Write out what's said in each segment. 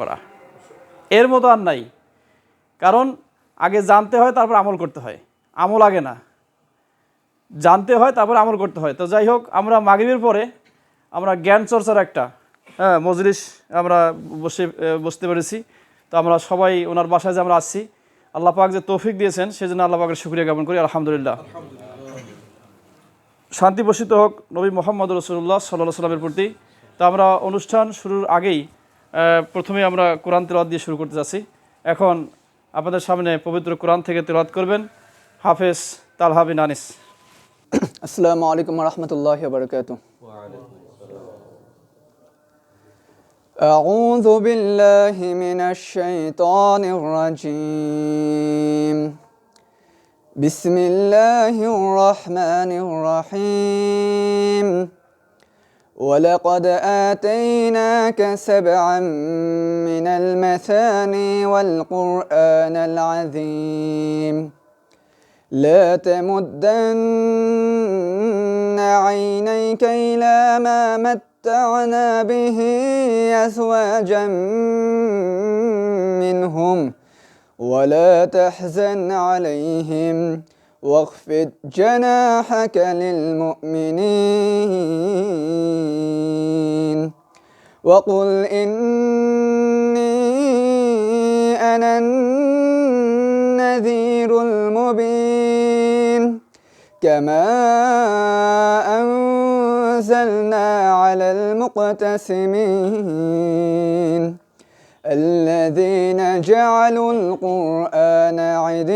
করা, এর মতো আর নাই। কারণ আগে জানতে হয়, তারপর আমল করতে হয়, আমল আগে না, জানতে হয় তারপর আমল করতে হয়। তো যাই হোক, আমরা মাগরিবের পরে আমরা জ্ঞান চর্চার একটা মজলিস আমরা বসতে পেরেছি। তো আমরা সবাই ওনার বাসায় যে আমরা আসছি, আল্লাহ পাক যে তৌফিক দিয়েছেন সেজন্য আল্লাহ পাকের শুকরিয়া জ্ঞাপন করি, আলহামদুলিল্লাহ। শান্তি বর্ষিত হোক নবী মোহাম্মদ রাসূলুল্লাহ সাল্লাল্লাহু আলাইহি ওয়াসাল্লামের প্রতি। তো আমরা অনুষ্ঠান শুরুর আগেই প্রথমে আমরা কোরআন তেলাওয়াত দিয়ে শুরু করতে যাচ্ছি। এখন আপনাদের সামনে পবিত্র কোরআন থেকে তেলাওয়াত করবেন হাফেজ তালহা বিন আনিস। আসসালামু আলাইকুম ওয়া রাহমাতুল্লাহি ওয়া বারাকাতুহু। আউযু বিল্লাহি মিনাশ শাইতানির রাজীম। বিসমিল্লাহির রাহমানির রাহিম। ولقد آتيناك سبعا من المثاني والقرآن العظيم لا تمدن عينيك إلى ما متعنا به أزواجا منهم ولا تحزن عليهم واخفض جناحك للمؤمنين وقل إني أنا النذير المبين كما أنزلنا على المقتسمين الذين جعلوا القرآن عضين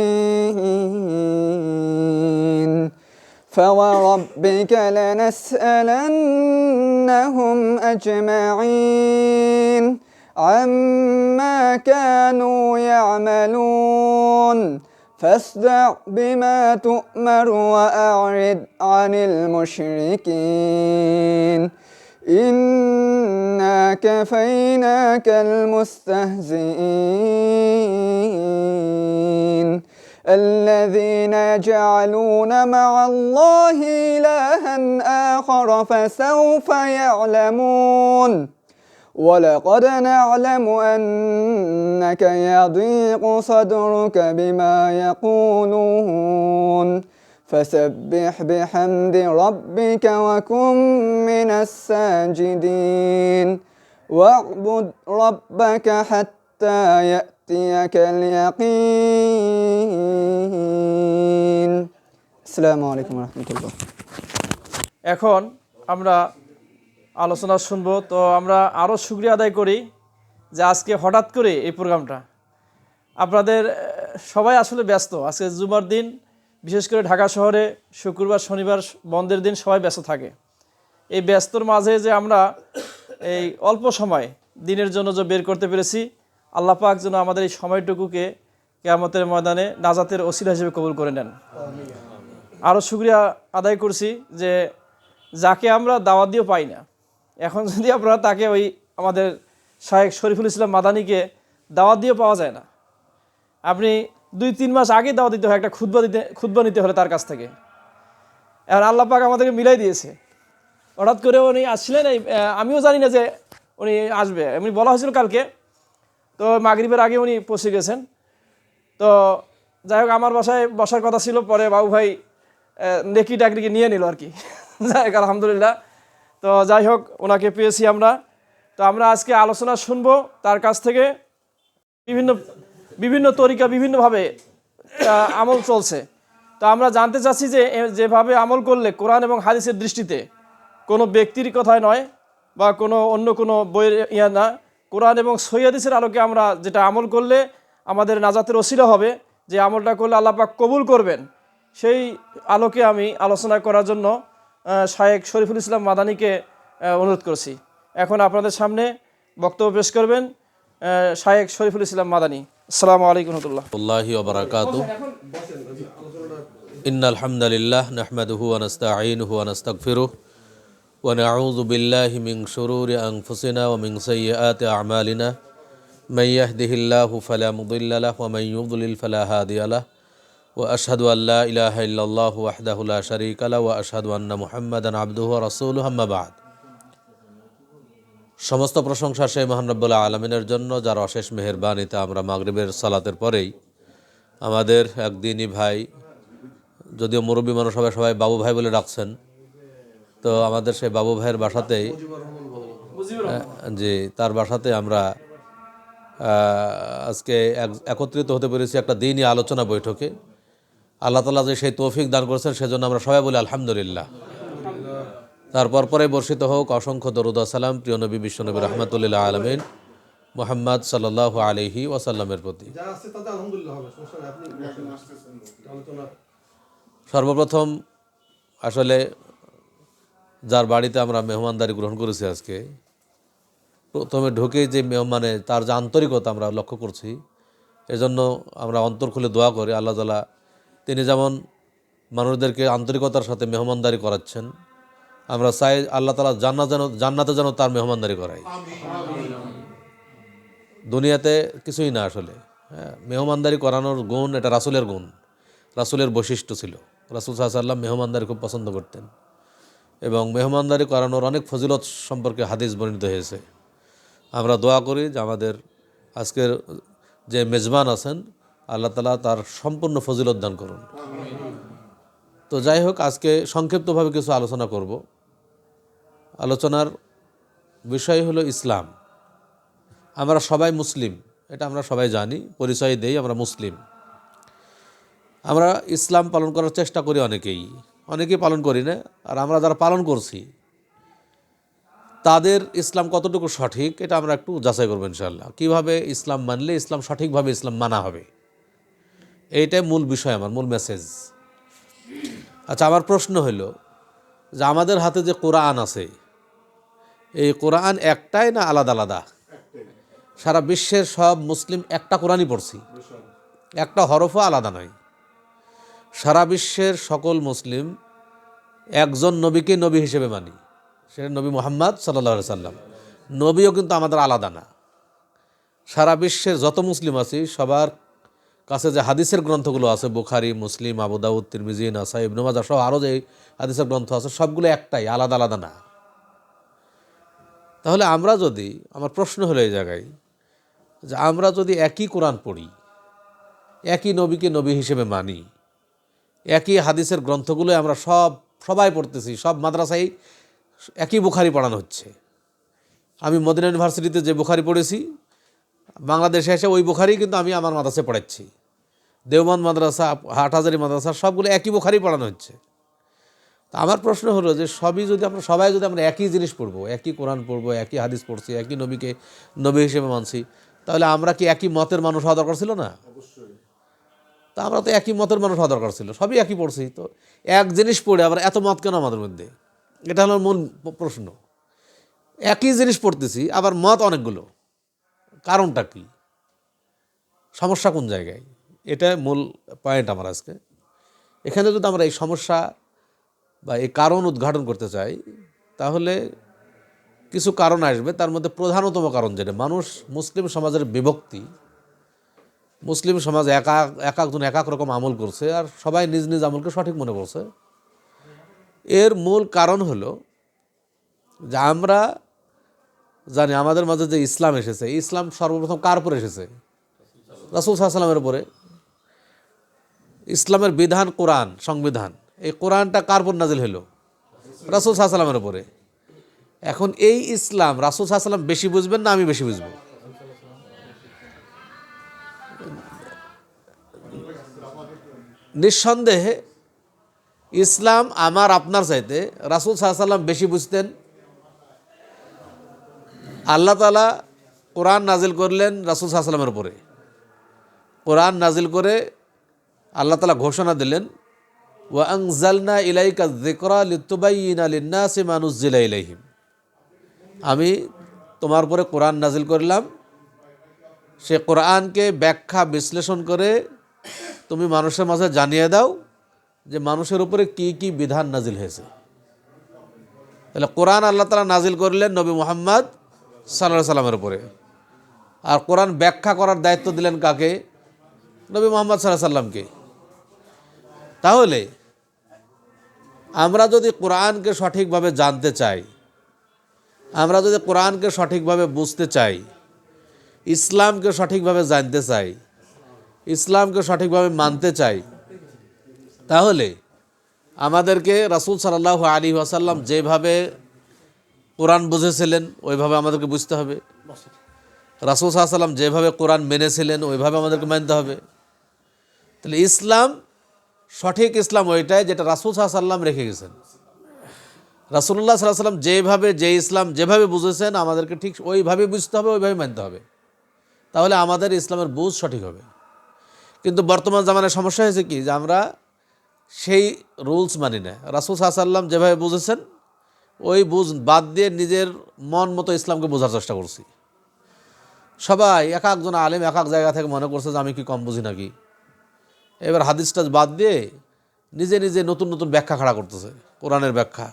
فوربك لنسألنهم أجمعين عما كانوا يعملون فاصدع بما تؤمر وأعرض عن المشركين إنا كفيناك المستهزئين الذين يجعلون مع الله إلها آخر فسوف يعلمون ولقد نعلم أنك يضيق صدرك بما يقولون فسبح بحمد ربك وكن من الساجدين واعبد ربك حتى يأتيك اليقين السلام عليكم ورحمة الله। এখন আমরা আলোচনা শুনবো। তো আমরা আরও শুকরিয়া আদায় করি যে আজকে হঠাৎ করে এই প্রোগ্রামটা, আপনাদের সবাই আসলে ব্যস্ত, আজকে জুমার দিন, বিশেষ করে ঢাকা শহরে শুক্রবার শনিবার বন্ধের দিন সবাই ব্যস্ত থাকে। এই ব্যস্তর মাঝে যে আমরা এই অল্প সময় দিনের জন্য যে বের করতে পেরেছি, আল্লাহ পাক যেন আমাদের এই সময়টুকুকে কিয়ামতের ময়দানে নাজাতের ওসিলা হিসেবে কবুল করে নেন। আরও শুকরিয়া আদায় করছি যে যাকে আমরা দাওয়াত দিয়েও পাই না, এখন যদি আপনারা তাকে ওই আমাদের শায়েখ শরীফুল ইসলাম মাদানীকে দাওয়াত দিয়ে পাওয়া যায় না। আপনি 2-3 মাস আগে দাওয়াত দিতে হয় একটা খুতবা নিতে হলে তার কাছ থেকে। এখন আল্লাহ পাক আমাদেরকে মিলাই দিয়েছে, হঠাৎ করে উনি আসছিলেন। আমিও জানি না যে উনি আসবে, এমনি বলা হয়েছিল কালকে, তো মাগরিবের আগে উনি পৌঁছে গেছেন। তো যাই হোক, আমার বাসায় বসার কথা ছিল, পরে বাবু ভাই নেকি টাকরিকে নিয়ে নিল আর কি। যাই হোক আলহামদুলিল্লাহ। তো যাই হোক, ওনাকে পেয়েছি আমরা। তো আমরা আজকে আলোচনা শুনবো তার কাছ থেকে। বিভিন্ন তরিকা, বিভিন্নভাবে আমল চলছে। তো আমরা জানতে চাচ্ছি যে যেভাবে আমল করলে কোরআন এবং হাদিসের দৃষ্টিতে, কোনো ব্যক্তির কথায় নয় বা কোনো অন্য কোনো বইয়ের না, কোরআন এবং সহিহ হাদিসের আলোকে আমরা যেটা আমল করলে আমাদের নাজাতের ওসিলা হবে, যে আমলটা করলে আল্লাহ পাক কবুল করবেন, সেই আলোকে আমি আলোচনা করার জন্য শায়েখ শরীফুল ইসলাম মাদানীকে অনুরোধ করছি। এখন আপনাদের সামনে বক্তব্য পেশ করবেন শায়েখ শরীফুল ইসলাম মাদানী। আসসালামু আলাইকুম ওয়া বারাকাতুহু। ইন্নাল হামদালিল্লাহ নাহমাদুহু ওয়া নাস্তাঈনুহু ওয়া নাস্তাগফিরুহু ওয়া নাউযু বিল্লাহি মিন শুরুরি আনফুসিনা ওয়া মিন সাইয়্যাতি আ'মালিনা মান ইয়াহদিহিল্লাহু ফালা মুদিল্লা লাহু ওয়া মান ইউদ্লিল ফালা হাদিয়া লাহু ওয়া আশহাদু আল লা ইলাহা ইল্লাল্লাহু ওয়াহদাহু লা শারীকা লাহু ওয়া আশহাদু আন্না মুহাম্মাদান আবদুহু ওয়া রাসূলুহু আম্মা বা'দ। সমস্ত প্রশংসা সেই মহান রব্বুল আলমিনের জন্য, যার অশেষ মেহেরবানিতে আমরা মাগরিবের সালাতের পরেই আমাদের একদিনই ভাই, যদিও মুরব্বী মানুষ সবাই বাবু ভাই বলে ডাকছেন, তো আমাদের সেই বাবু ভাইয়ের বাসাতেই, জি, তার বাসাতে আমরা আজকে একত্রিত হতে পেরেছি একটা দিনই আলোচনা বৈঠকে। আল্লাহ তাআলা যে সেই তৌফিক দান করেছেন, সেজন্য আমরা সবাই বলি আলহামদুলিল্লাহ। তারপর পরে বর্ষিত হোক অসংখ্য দরুদ ও সালাম প্রিয় নবী বিশ্বনবী রাহমাতুল্লিল আলামিন মুহাম্মদ সাল্লাল্লাহু আলাইহি ওয়াসাল্লামের প্রতি। সর্বপ্রথম আসলে যার বাড়িতে আমরা মেহমানদারি গ্রহণ করেছি আজকে, প্রথমে ঢুকেই যে মানে তার যে আন্তরিকতা আমরা লক্ষ্য করছি, এজন্য আমরা অন্তর খুলে দোয়া করি আল্লাহ তাআলা তিনি যেমন মানুষদেরকে আন্তরিকতার সাথে মেহমানদারি করাচ্ছেন, আমরা চাই আল্লাহ তাআলা জান্নাতে যেন তার মেহমানদারি করাই। দুনিয়াতে কিছুই না আসলে, হ্যাঁ, মেহমানদারি করানোর গুণ, এটা রাসূলের গুণ, রাসূলের বৈশিষ্ট্য ছিল। রাসূল সাল্লাল্লাহু আলাইহি ওয়াসাল্লাম মেহমানদারি খুব পছন্দ করতেন এবং মেহমানদারি করানোর অনেক ফজিলত সম্পর্কে হাদিস বর্ণিত হয়েছে। আমরা দোয়া করি যে আমাদের আজকের যে মেজবান আছেন, আল্লাহ তাআলা তার সম্পূর্ণ ফজিলত দান করুন। তো যাই হোক, আজকে সংক্ষিপ্তভাবে কিছু আলোচনা করব। আলোচনার বিষয় হলো ইসলাম। আমরা সবাই মুসলিম, এটা আমরা সবাই জানি, পরিচয় দেই আমরা মুসলিম। আমরা ইসলাম পালন করার চেষ্টা করি, অনেকেই পালন করি না। আর আমরা যারা পালন করছি তাদের ইসলাম কতটুকু সঠিক, এটা আমরা একটু যাচাই করবো ইনশাআল্লাহ। কীভাবে ইসলাম মানলে ইসলাম সঠিকভাবে ইসলাম মানা হবে, এইটাই মূল বিষয়, আমার মূল মেসেজ। আচ্ছা, আমার প্রশ্ন হলো যে আমাদের হাতে যে কোরআন আছে, এই কোরআন একটাই না আলাদা আলাদা? সারা বিশ্বের সব মুসলিম একটা কোরআনই পড়ছি, একটা হরফও আলাদা নয়। সারা বিশ্বের সকল মুসলিম একজন নবীকে নবী হিসেবে মানি, সেটা নবী মুহাম্মদ সাল্লাল্লাহু আলাইহি সাল্লাম। নবীও কিন্তু আমাদের আলাদা না। সারা বিশ্বের যত মুসলিম আছি সবার কাছে যে হাদিসের গ্রন্থগুলো আছে, বুখারী, মুসলিম, আবু দাউদ, তিরমিজি, নাসাই, ইবনে মাজাহ সহ আরও যে হাদিসের গ্রন্থ আছে, সবগুলো একটাই, আলাদা আলাদা না। তাহলে আমরা যদি, আমার প্রশ্ন হলো এই জায়গায় যে আমরা যদি একই কোরআন পড়ি, একই নবীকে নবী হিসেবে মানি, একই হাদিসের গ্রন্থগুলো আমরা সবাই পড়তেছি, সব মাদ্রাসায় একই বুখারী পড়ানো হচ্ছে। আমি মদিনা ইউনিভার্সিটিতে যে বুখারী পড়েছি, বাংলাদেশে এসে ওই বুখারী কিন্তু আমি আমার মাদ্রাসায় পড়াচ্ছি। দেওবন্দ মাদ্রাসা, হাটহাজারী মাদ্রাসা, সবগুলো একই বুখারী পড়ানো হচ্ছে। তা আমার প্রশ্ন হলো যে সবাই যদি আমরা একই জিনিস পড়বো, একই কোরআন পড়বো, একই হাদিস পড়ছি, একই নবীকে নবী হিসেবে মানছি, তাহলে আমরা কি একই মতের মানুষ হওয়া দরকার ছিল না? তা আমরা তো একই মতের মানুষ হওয়া দরকার ছিল, সবই একই পড়ছি, তো এক জিনিস পড়ে আবার এত মত কেন আমাদের মধ্যে? এটা হলো মূল প্রশ্ন। একই জিনিস পড়তেছি, আবার মত অনেকগুলো, কারণটা কি? সমস্যা কোন জায়গায়? এটা মূল পয়েন্ট আমার আজকে। এখানে যদি আমরা এই সমস্যা বা এই কারণ উদ্ঘাটন করতে চাই, তাহলে কিছু কারণ আসবে। তার মধ্যে প্রধানতম কারণ যেটা, মানুষ, মুসলিম সমাজের বিভক্তি। মুসলিম সমাজ একজন এক এক রকম আমল করছে, আর সবাই নিজ নিজ আমলকে সঠিক মনে করছে। এর মূল কারণ হলো যে আমরা জানি আমাদের মাঝে যে ইসলাম এসেছে, ইসলাম সর্বপ্রথম কার উপরে এসেছে? রাসূল সাল্লাল্লাহু আলাইহি ওয়াসাল্লামের উপরে। ইসলামের বিধান কোরআন, সংবিধান, এই কোরআনটা কার উপর নাজিল হলো? রাসূল সাল্লাল্লাহু আলাইহি ওয়াসাল্লামের উপরে। এখন এই ইসলাম রাসূল সাল্লাল্লাহু আলাইহি ওয়াসাল্লাম বেশি বুঝবেন না আমি বেশি বুঝবো? নিঃসন্দেহে ইসলাম আমার আপনার চাইতে রাসূল সাল্লাল্লাহু আলাইহি ওয়াসাল্লাম বেশি বুঝতেন। আল্লাহ তাআলা কোরআন নাজিল করলেন রাসূল সাল্লাল্লাহু আলাইহি ওয়াসাল্লামের উপরে। কোরআন নাজিল করে আল্লাহ তাআলা ঘোষণা দিলেন, ওয়া আনজালনা ইলাইকা যিকরা লিতুবাইয়িনা লিন-নাসি মা নুযিলা ইলাইহিম। আমি তোমার উপরে কোরআন নাজিল করলাম, সে কোরআনকে ব্যাখ্যা বিশ্লেষণ করে তুমি মানুষের মাঝে জানিয়ে দাও যে মানুষের উপরে কি কি বিধান নাজিল হয়েছে। তাহলে কোরআন আল্লাহ তাআলা নাজিল করলেন নবী মুহাম্মদ সাল্লাল্লাহু আলাইহি সাল্লামের উপরে, আর কোরআন ব্যাখ্যা করার দায়িত্ব দিলেন কাকে? নবী মুহাম্মদ সাল্লাল্লাহু আলাইহি সাল্লামকে। তাহলে আমরা যদি কোরআনকে সঠিকভাবে জানতে চাই, আমরা যদি কোরআনকে সঠিকভাবে বুঝতে চাই, ইসলামকে সঠিকভাবে জানতে চাই, ইসলামকে সঠিকভাবে মানতে চাই, তাহলে আমাদেরকে রাসূল সাল্লাল্লাহু আলাইহি ওয়াসাল্লাম যেভাবে কোরআন বুঝেছিলেন ওইভাবে আমাদেরকে বুঝতে হবে। রাসূল সাল্লাল্লাহু আলাইহি ওয়াসাল্লাম যেভাবে কোরআন মেনেছিলেন ওইভাবে আমাদেরকে মানতে হবে। তাহলে ইসলাম, সঠিক ইসলাম ওইটাই যেটা রাসূল সাল্লাল্লাহু আলাইহি ওয়াসাল্লাম রেখে গেছেন। রাসূলুল্লাহ সাল্লাল্লাহু আলাইহি ওয়াসাল্লাম যে ইসলাম যেভাবে বুঝেছেন আমাদেরকে ঠিক ওইভাবে বুঝতে হবে, ওইভাবে মানতে হবে, তাহলে আমাদের ইসলামের বুঝ সঠিক হবে। কিন্তু বর্তমান জামানায় সমস্যা হয়েছে কি, যে আমরা সেই রুলস মানি না। রাসূল সাল্লাল্লাহু আলাইহি ওয়াসাল্লাম যেভাবে বুঝেছেন ওই বুঝ বাদ দিয়ে নিজের মন মতো ইসলামকে বোঝার চেষ্টা করছি। সবাই এক একজন আলেম এক এক জায়গা থেকে মনে করছে যে আমি কি কম বুঝি নাকি। এবার হাদিসটা বাদ দিয়ে নিজে নিজে নতুন নতুন ব্যাখ্যা খাড়া করতেছে, কোরআনের ব্যাখ্যা।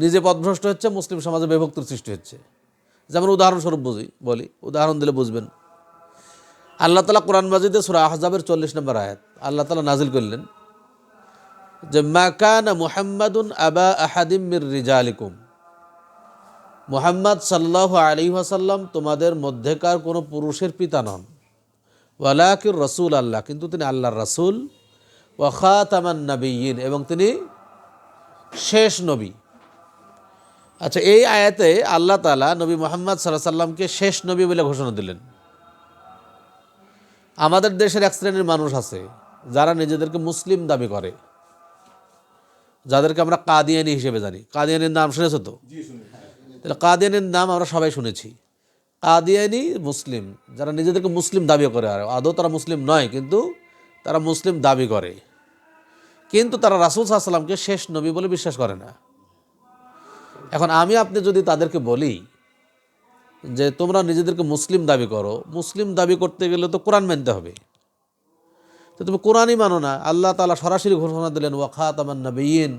নিজে পথভ্রষ্ট হচ্ছে, মুসলিম সমাজে বিভক্তির সৃষ্টি হচ্ছে। যেমন উদাহরণস্বরূপ বলি, উদাহরণ দিলে বুঝবেন। আল্লাহ তাআলা কোরআন মাজিদে সূরা আহজাবের 40 নম্বর আয়াত আল্লাহ তাআলা নাজিল করলেন যে মা কানা মুহাম্মাদুন আবা আহাদিম মির রিজালিকুম, মুহাম্মদ সাল্লাল্লাহু আলাইহি ওয়াসাল্লাম তোমাদের মধ্যেকার কোনো পুরুষের পিতা নন, ওয়ালাকির রাসূল আল্লাহ, কিন্তু তিনি আল্লাহর রাসূল, ওয়া খাতামান নাবিয়্যিন, এবং তিনি শেষ নবী। আচ্ছা, এই আয়াতে আল্লাহ তাআলা নবী মুহাম্মদ সাল্লাল্লাহু আলাইহি ওয়াসাল্লামকে শেষ নবী বলে ঘোষণা দিলেন। আমাদের দেশের এক শ্রেণীর মানুষ আছে যারা নিজেদেরকে মুসলিম দাবি করে, যাদেরকে আমরা কাদিয়ানি হিসেবে জানি। কাদিয়ানির নাম শুনেছো তো? তাহলে কাদিয়ানির নাম আমরা সবাই শুনেছি। কাদিয়ানি মুসলিম, যারা নিজেদেরকে মুসলিম দাবি করে, আর আদৌ তারা মুসলিম নয়, কিন্তু তারা মুসলিম দাবি করে, কিন্তু তারা রাসূল সাল্লাল্লাহু আলাইহি ওয়াসাল্লামকে শেষ নবী বলে বিশ্বাস করে না। এখন আমি আপনি যদি তাদেরকে বলি যে তোমরা নিজেদেরকে মুসলিম দাবি করো, মুসলিম দাবি করতে গেলে তো কোরআন মানতে হবে, তো তুমি কোরআনই মানো না। আল্লাহ তাআলা সরাসরি ঘোষণা দিলেন ওয়া খাতামান নাবিয়্যিন,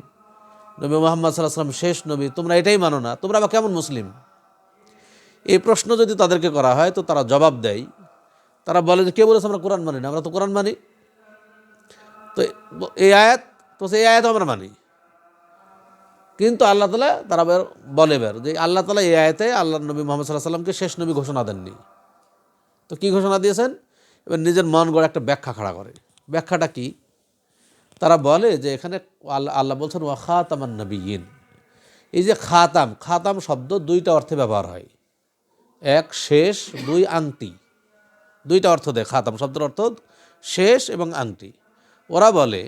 নবী মুহাম্মদ সাল্লাল্লাহু আলাইহি ওয়াসাল্লাম শেষ নবী, তোমরা এটাই মানো না, তোমরা আবার কেমন মুসলিম? এই প্রশ্ন যদি তাদেরকে করা হয় তো তারা জবাব দেয়, তারা বলে যে কে বলেছে আমরা কোরআন মানি না? আমরা তো কোরআন মানি। তো এই আয়াত আমরা মানি, কিন্তু আল্লাহ তাআলা তারা বলে যে আল্লাহ তাআলা এই আয়াতে আল্লাহ নবী মুহাম্মদ সাল্লাল্লাহু আলাইহি ওয়াসাল্লামকে শেষ নবী ঘোষণা দেননি। তো কি ঘোষণা দিয়েছেন? এবার নিজের মন গড়ে একটা ব্যাখ্যা খাড়া করে। ব্যাখ্যাটা কি? তারা বলে যে এখানে আল্লাহ বলছেন ওয়া খাতামান নাবিয়্যিন। এই যে খাতাম শব্দ দুইটা অর্থে ব্যবহার হয়, এক শেষ, দুই আংটি। দুইটা অর্থ দেয় খাতাম শব্দের অর্থ, শেষ এবং আংটি। ওরা বলে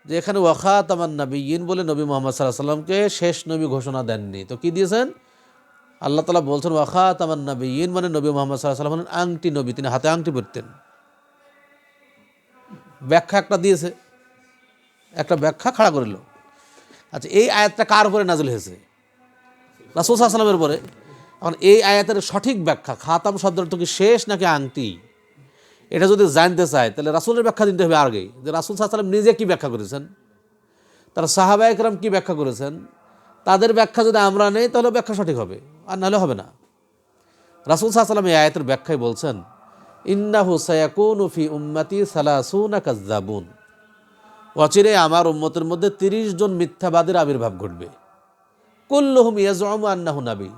যে এখানে ওয়া খাতামান নাবিয়্যিন বলে নবী মুহাম্মদ সাল্লাল্লাহু আলাইহি ওয়াসাল্লামকে শেষ নবী ঘোষণা দেননি। তো কি দিয়েছেন? আল্লাহ তাআলা বলছেন ওয়া খাতামান নাবিয়্যিন মানে নবী মুহাম্মদ সাল্লাল্লাহু আলাইহি ওয়াসাল্লাম আংটি নবী, তিনি হাতে আংটি পরতেন। ব্যাখ্যা একটা দিয়েছে, একটা ব্যাখ্যা খাড়া করিল। আচ্ছা, এই আয়াতটা কার উপরে নাজিল হয়েছে? রাসূল সাল্লাল্লাহু আলাইহি ওয়াসাল্লামের উপরে। এখন এই আয়াতের সঠিক ব্যাখ্যা, খাতাম শব্দের অর্থ কি শেষ নাকি আংটি, এটা যদি জানতে চায় তাহলে রাসূলের ব্যাখ্যা দিতে হবে আগে, যে রাসূল সাল্লাল্লাহু আলাইহি ওয়াসাল্লাম নিজে কি ব্যাখ্যা করেছেন, তার সাহাবায়ে কেরাম কি ব্যাখ্যা করেছেন, তাদের ব্যাখ্যা যদি আমরা নেই তাহলে ব্যাখ্যা সঠিক হবে, আর নাহলে হবে না। রাসূল সাল্লাল্লাহু আলাইহি ওয়াসাল্লাম এই আয়াতের ব্যাখ্যায় বলছেন ইন্নাহু সায়াকুনু ফি উম্মতি সালাসুনা কাযযাবুন, অচিরে আমার উম্মতের মধ্যে 30 জন মিথ্যাবাদীর আবির্ভাব ঘটবে। কুল্লুহুম ইয়াজউমু আন্নাহু নবী,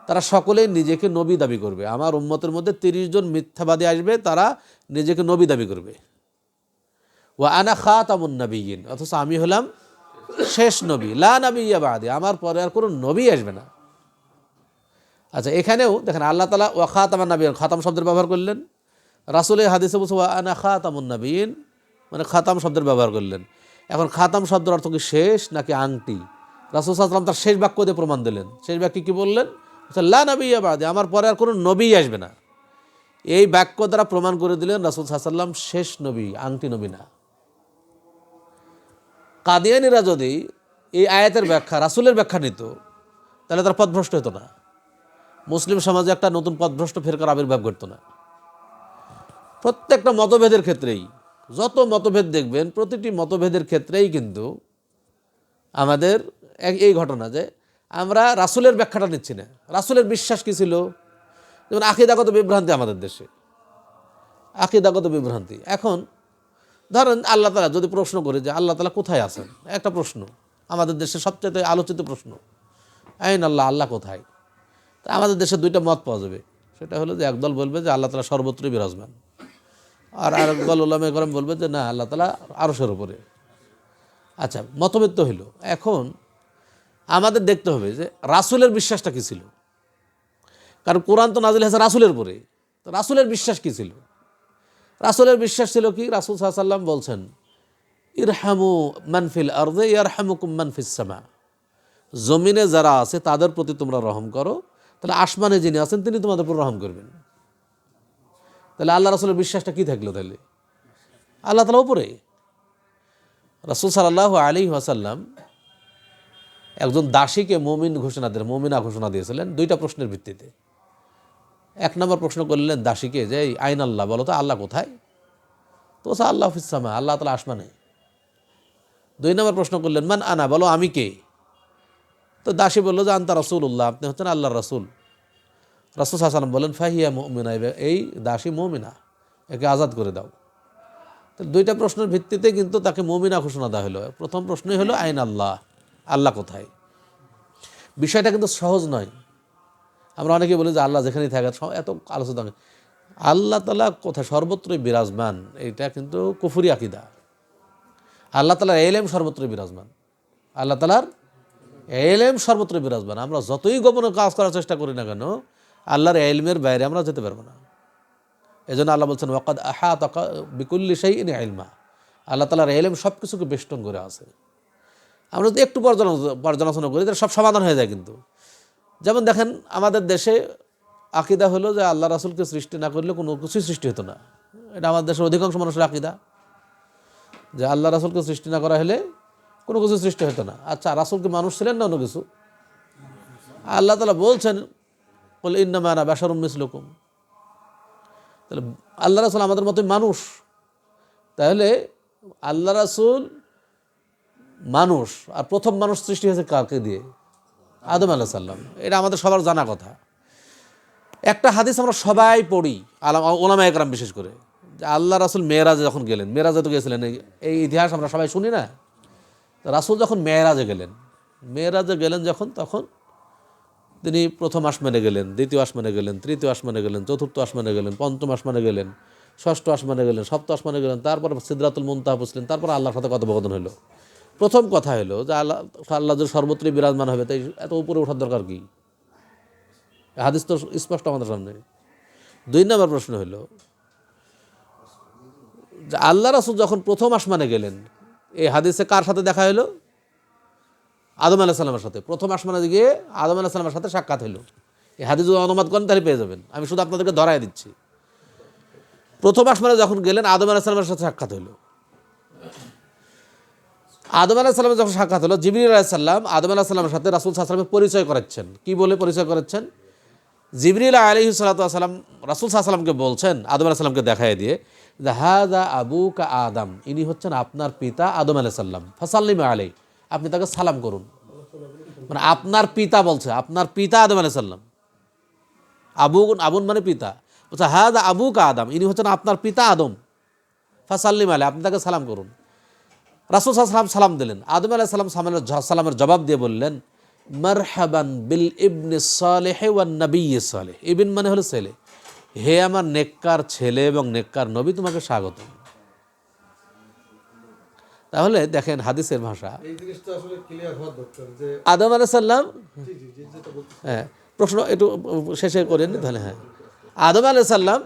তারা সকলেই নিজেকে নবী দাবি করবে। আমার উম্মতের মধ্যে 30 জন মিথ্যাবাদী আসবে, তারা নিজেকে নবী দাবি করবে। ওয়া আনা খাতামুন নাবিয়্যিন, অথচ আমি হলাম শেষ নবী, লা নাবিয়্যা বাদি, আমার পরে আর কোনো নবী আসবে না। আচ্ছা, এখানেও দেখেন আল্লাহ তাআলা ওয়া খাতামান নাবিয়্যিন খাতাম শব্দের ব্যবহার করলেন, রাসূলের হাদিসে বলছে ওয়া আনা খাতামুন নাবিয়্যিন মানে খাতাম শব্দের ব্যবহার করলেন। এখন খাতাম শব্দের অর্থ কি শেষ নাকি আংটি? রাসূল সাল্লাল্লাহু আলাইহি ওয়াসাল্লাম তার শেষ বাক্য দিয়ে প্রমাণ দিলেন। শেষ বাক্য কি বললেন? লা নাবিয়্যা বাদি, আমার পরে আর কোনো নবী আসবে না। এই বাক্য দ্বারা প্রমাণ করে দিলেন রাসূল সাল্লাল্লাহু আলাইহি ওয়াসাল্লাম শেষ নবী, আংটি নবী না। কাদিয়ানীরা যদি এই আয়াতের ব্যাখ্যা রাসূলের ব্যাখ্যা নিত তাহলে তার পথভ্রষ্ট হতো না, মুসলিম সমাজে একটা নতুন পথভ্রষ্ট ফেরকার আবির্ভাব ঘটতো না। প্রত্যেকটা মতভেদের ক্ষেত্রেই, যত মতভেদ দেখবেন প্রতিটি মতভেদের ক্ষেত্রেই কিন্তু আমাদের এই ঘটনা যে আমরা রাসূলের ব্যাখ্যাটা নিচ্ছি না। রাসূলের বিশ্বাস কী ছিল? যেমন আকীদাগত বিভ্রান্তি আমাদের দেশে, আকীদাগত বিভ্রান্তি। এখন ধরেন আল্লাহ তাআলা যদি প্রশ্ন করে যে আল্লাহ তাআলা কোথায় আছেন, একটা প্রশ্ন, আমাদের দেশে সবচেয়ে আলোচিত প্রশ্ন, আইন আল্লাহ, আল্লাহ কোথায়? তা আমাদের দেশে দুইটা মত পাওয়া যাবে। সেটা হলো যে একদল বলবে যে আল্লাহ তাআলা সর্বত্রই বিরাজমান, আর আরেক দল উলামায়ে কেরাম বলবে যে না, আল্লাহ তাআলা আরশের উপরে। আচ্ছা, মতভেদ তো হইল। এখন আমাদের দেখতে হবে যে রাসূলের বিশ্বাসটা কী ছিল, কারণ কোরআন তো নাজিল হয়েছে রাসূলের উপরে। তো রাসূলের বিশ্বাস কী ছিল? রাসূলের বিশ্বাস ছিল কি? রাসূল সাল্লাল্লাহু আলাইহি ওয়াসাল্লাম বলছেন, ইরহামু মান ফিল আরদি ইয়ারহামুকুম মান ফিস সামা, জমিনে যারা আছে তাদের প্রতি তোমরা রহম করো, তাহলে আসমানে যিনি আছেন তিনি তোমাদের উপর রহম করবেন। তাহলে আল্লাহ রাসূলের বিশ্বাসটা কি থাকলো? তাহলে আল্লাহ তাআলা উপরে। রাসূল সাল্লাল্লাহু আলাইহি ওয়াসাল্লাম একজন দাসীকে মুমিনা ঘোষণা দিয়েছিলেন দুইটা প্রশ্নের ভিত্তিতে। এক নম্বর প্রশ্ন করলেন দাসীকে যে আইন আল্লাহ, বলো তো আল্লাহ কোথায়? তো বলছে আল্লাহ ফিস সামা, আল্লাহ তাআলা আসমানে। দুই নম্বর প্রশ্ন করলেন মান আনা, বলো আমি কে? তো দাসী বলল যে আনতা রাসূলুল্লাহ, আপনি হচ্ছেন আল্লাহর রাসূল। রাসূল সাল্লাল্লাহু আলাইহি ওয়াসাল্লাম বলেন ফাহিয়া মুমিনা, এই দাসী মুমিনা, একে আজাদ করে দাও। তো দুইটা প্রশ্নের ভিত্তিতে কিন্তু তাকে মুমিনা ঘোষণা দেওয়া হলো। প্রথম প্রশ্নই হলো আইন আল্লাহ, আল্লাহ কোথায়? বিষয়টা কিন্তু সহজ নয়। আমরা অনেকে বলি যে আল্লাহ যেখানেই থাকে, এত আলোচনা। আল্লাহ তাআলা কোথায়? সর্বত্রই বিরাজমান। এইটা কিন্তু কুফরি আকীদা। আল্লাহ তাআলার ইলম সর্বত্রই বিরাজমান, আল্লাহ তাআলার ইলম সর্বত্রই বিরাজমান। আমরা যতই গোপনে কাজ করার চেষ্টা করি না কেন, আল্লাহর ইলমের বাইরে আমরা যেতে পারবো না। এজন্য আল্লাহ বলছেন ওয়াকাদ আহাতা বিকুল্লি শাইইন ইলমা, আল্লাহ তাআলার ইলম সব কিছুকে বেষ্টন করে আছে। আমরা যদি একটু পর্যালোচনা করি তাহলে সব সমাধান হয়ে যায়। কিন্তু যেমন দেখেন, আমাদের দেশে আকীদা হলো যে আল্লাহ রাসূলকে সৃষ্টি না করলে কোনো কিছুই সৃষ্টি হতো না। এটা আমাদের দেশের অধিকাংশ মানুষের আকীদা, যে আল্লাহ রাসূলকে সৃষ্টি না করা হলে কোনো কিছু সৃষ্টি হতো না। আচ্ছা, রাসূল কি মানুষ ছিলেন না অন্য কিছু? আল্লাহ তাআলা বলছেন কুল ইন্নামা আনা বাশারুম মিসলুকুম, তাহলে আল্লাহ রাসূল আমাদের মতোই মানুষ। তাহলে আল্লাহ রাসূল মানুষ, আর প্রথম মানুষ সৃষ্টি হয়েছে কাকে দিয়ে? আদম আলাইহিস সালাম। এটা আমাদের সবার জানা কথা। একটা হাদিস আমরা সবাই পড়ি, উলামায়ে কেরাম বিশেষ করে, যে আল্লাহ রাসূল মেরাজে যখন গেলেন, মেরাজে তো গেছিলেন, এই ইতিহাস আমরা সবাই শুনি না? রাসূল যখন মেরাজে গেলেন যখন, তখন তিনি প্রথম আসমানে গেলেন, দ্বিতীয় আসমানে গেলেন, তৃতীয় আসমানে গেলেন, চতুর্থ আসমানে গেলেন, পঞ্চম আসমানে গেলেন, ষষ্ঠ আসমানে গেলেন, সপ্তম আসমানে গেলেন, তারপর সিদরাতুল মুনতাহা পৌঁছলেন, তারপর আল্লাহর সাথে কথোপকথন হলো। প্রথম কথা হলো যে আল্লাহ যদি সর্বত্রই বিরাজমান হবে, তাই এত উপরে ওঠার দরকার কি? হাদিস তো স্পষ্ট আমাদের সামনে। দুই নম্বর প্রশ্ন হলো যে আল্লাহ রাসূল যখন প্রথম আসমানে গেলেন, এই হাদিসে কার সাথে দেখা হলো? আদম আলাইহিস সালামের সাথে। প্রথম আসমানে গিয়ে আদম আলাইহিস সালামের সাথে সাক্ষাৎ হলো। এই হাদিস যদি অনুবাদ করেন তাহলে পেয়ে যাবেন, আমি শুধু আপনাদেরকে ধরাই দিচ্ছি। প্রথম আসমানে যখন গেলেন, আদম আলাইহিস সালামের সাথে সাক্ষাৎ হলো। আদম আলাইহিস সালামের যখন সাক্ষাৎ হলো, জিবরিল আলাইহিস সালাম আদম আলাইহিস সালামের সাথে রাসূল সাল্লাল্লাহু আলাইহি ওয়াসাল্লামের পরিচয় করাচ্ছেন। কি বলে পরিচয় করাচ্ছেন? জিবরিল আলাইহিস সালাতু ওয়াসালাম রাসূল সাল্লাল্লাহু আলাইহি ওয়াসাল্লামকে বলছেন, আদম আলাইহিস সালামকে দেখায় দিয়ে, যে হাযা আবুকা আদম, ইনি হচ্ছেন আপনার পিতা আদম আলাইহিস সালাম, ফাসাল্লিমু আলাইহি, আপনি তাকে সালাম করুন। মানে আপনার পিতা বলছে, আপনার পিতা আদম আলাইহিস সালাম। আবুন মানে পিতা। বলছে হাযা আবুকা আদম, ইনি হচ্ছেন আপনার পিতা আদম, ফাসাল্লিমু আলাইহি, আপনি তাকে সালাম করুন। রাসূল সাল্লাল্লাহু আলাইহি ওয়াসাল্লাম সালাম দিলেন। আদম আলাইহিস সালামের জবাব দিয়ে বললেন মারহাবান বিল ইবনি সালেহ ওয়ান নবিয়্যিস সালেহ। ইবন মানে হলো ছেলে, হে আমার নেককার ছেলে এবং নেককার নবী, তোমাকে স্বাগত। তাহলে দেখেন হাদিসের ভাষা, এই জিনিসটা আসলে ক্লিয়ার হওয়া দরকার যে আদম আলাইহিস সালাম, যেটা বলতে হ্যাঁ প্রশ্ন একটু শেষে করেন তাহলে। হ্যাঁ, আদম আলাইহিস সালাম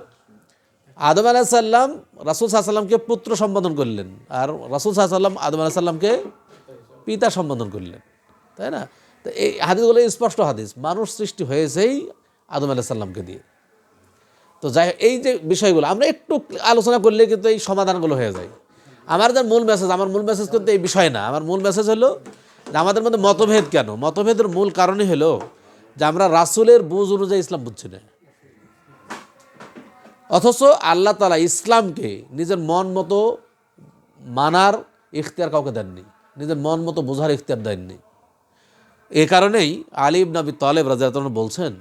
রাসূল সাল্লাল্লাহু আলাইহি সাল্লামকে পুত্র সম্বোধন করলেন, আর রাসূল সাল্লাল্লাহু আলাইহি সাল্লাম আদম আলাইহিস সাল্লামকে পিতা সম্বোধন করলেন, তাই না? তো এই হাদিসগুলো স্পষ্ট হাদিস, মানুষ সৃষ্টি হয়েছেই আদম আলাইহিস সাল্লামকে দিয়ে। তো যাই, এই যে বিষয়গুলো আমরা একটু আলোচনা করলে কিন্তু এই সমাধানগুলো হয়ে যায়। আমার মূল মেসেজ কিন্তু এই বিষয় না। আমার মূল মেসেজ হলো যে আমাদের মধ্যে মতভেদ কেন? মতভেদের মূল কারণই হলো যে আমরা রাসূলের বুঝ অনুযায়ী ইসলাম বুঝছি না, অথচ আল্লাহ তাআলা ইসলামকে নিজের মন মতো মানার ইখতিয়ার কাউকে দেননি, নিজের মন মতো বোঝার ইখতিয়ার দেননি। এ কারণেই আলী ইবনে আবি তালেব রাদিয়াল্লাহু আনহু বলছেন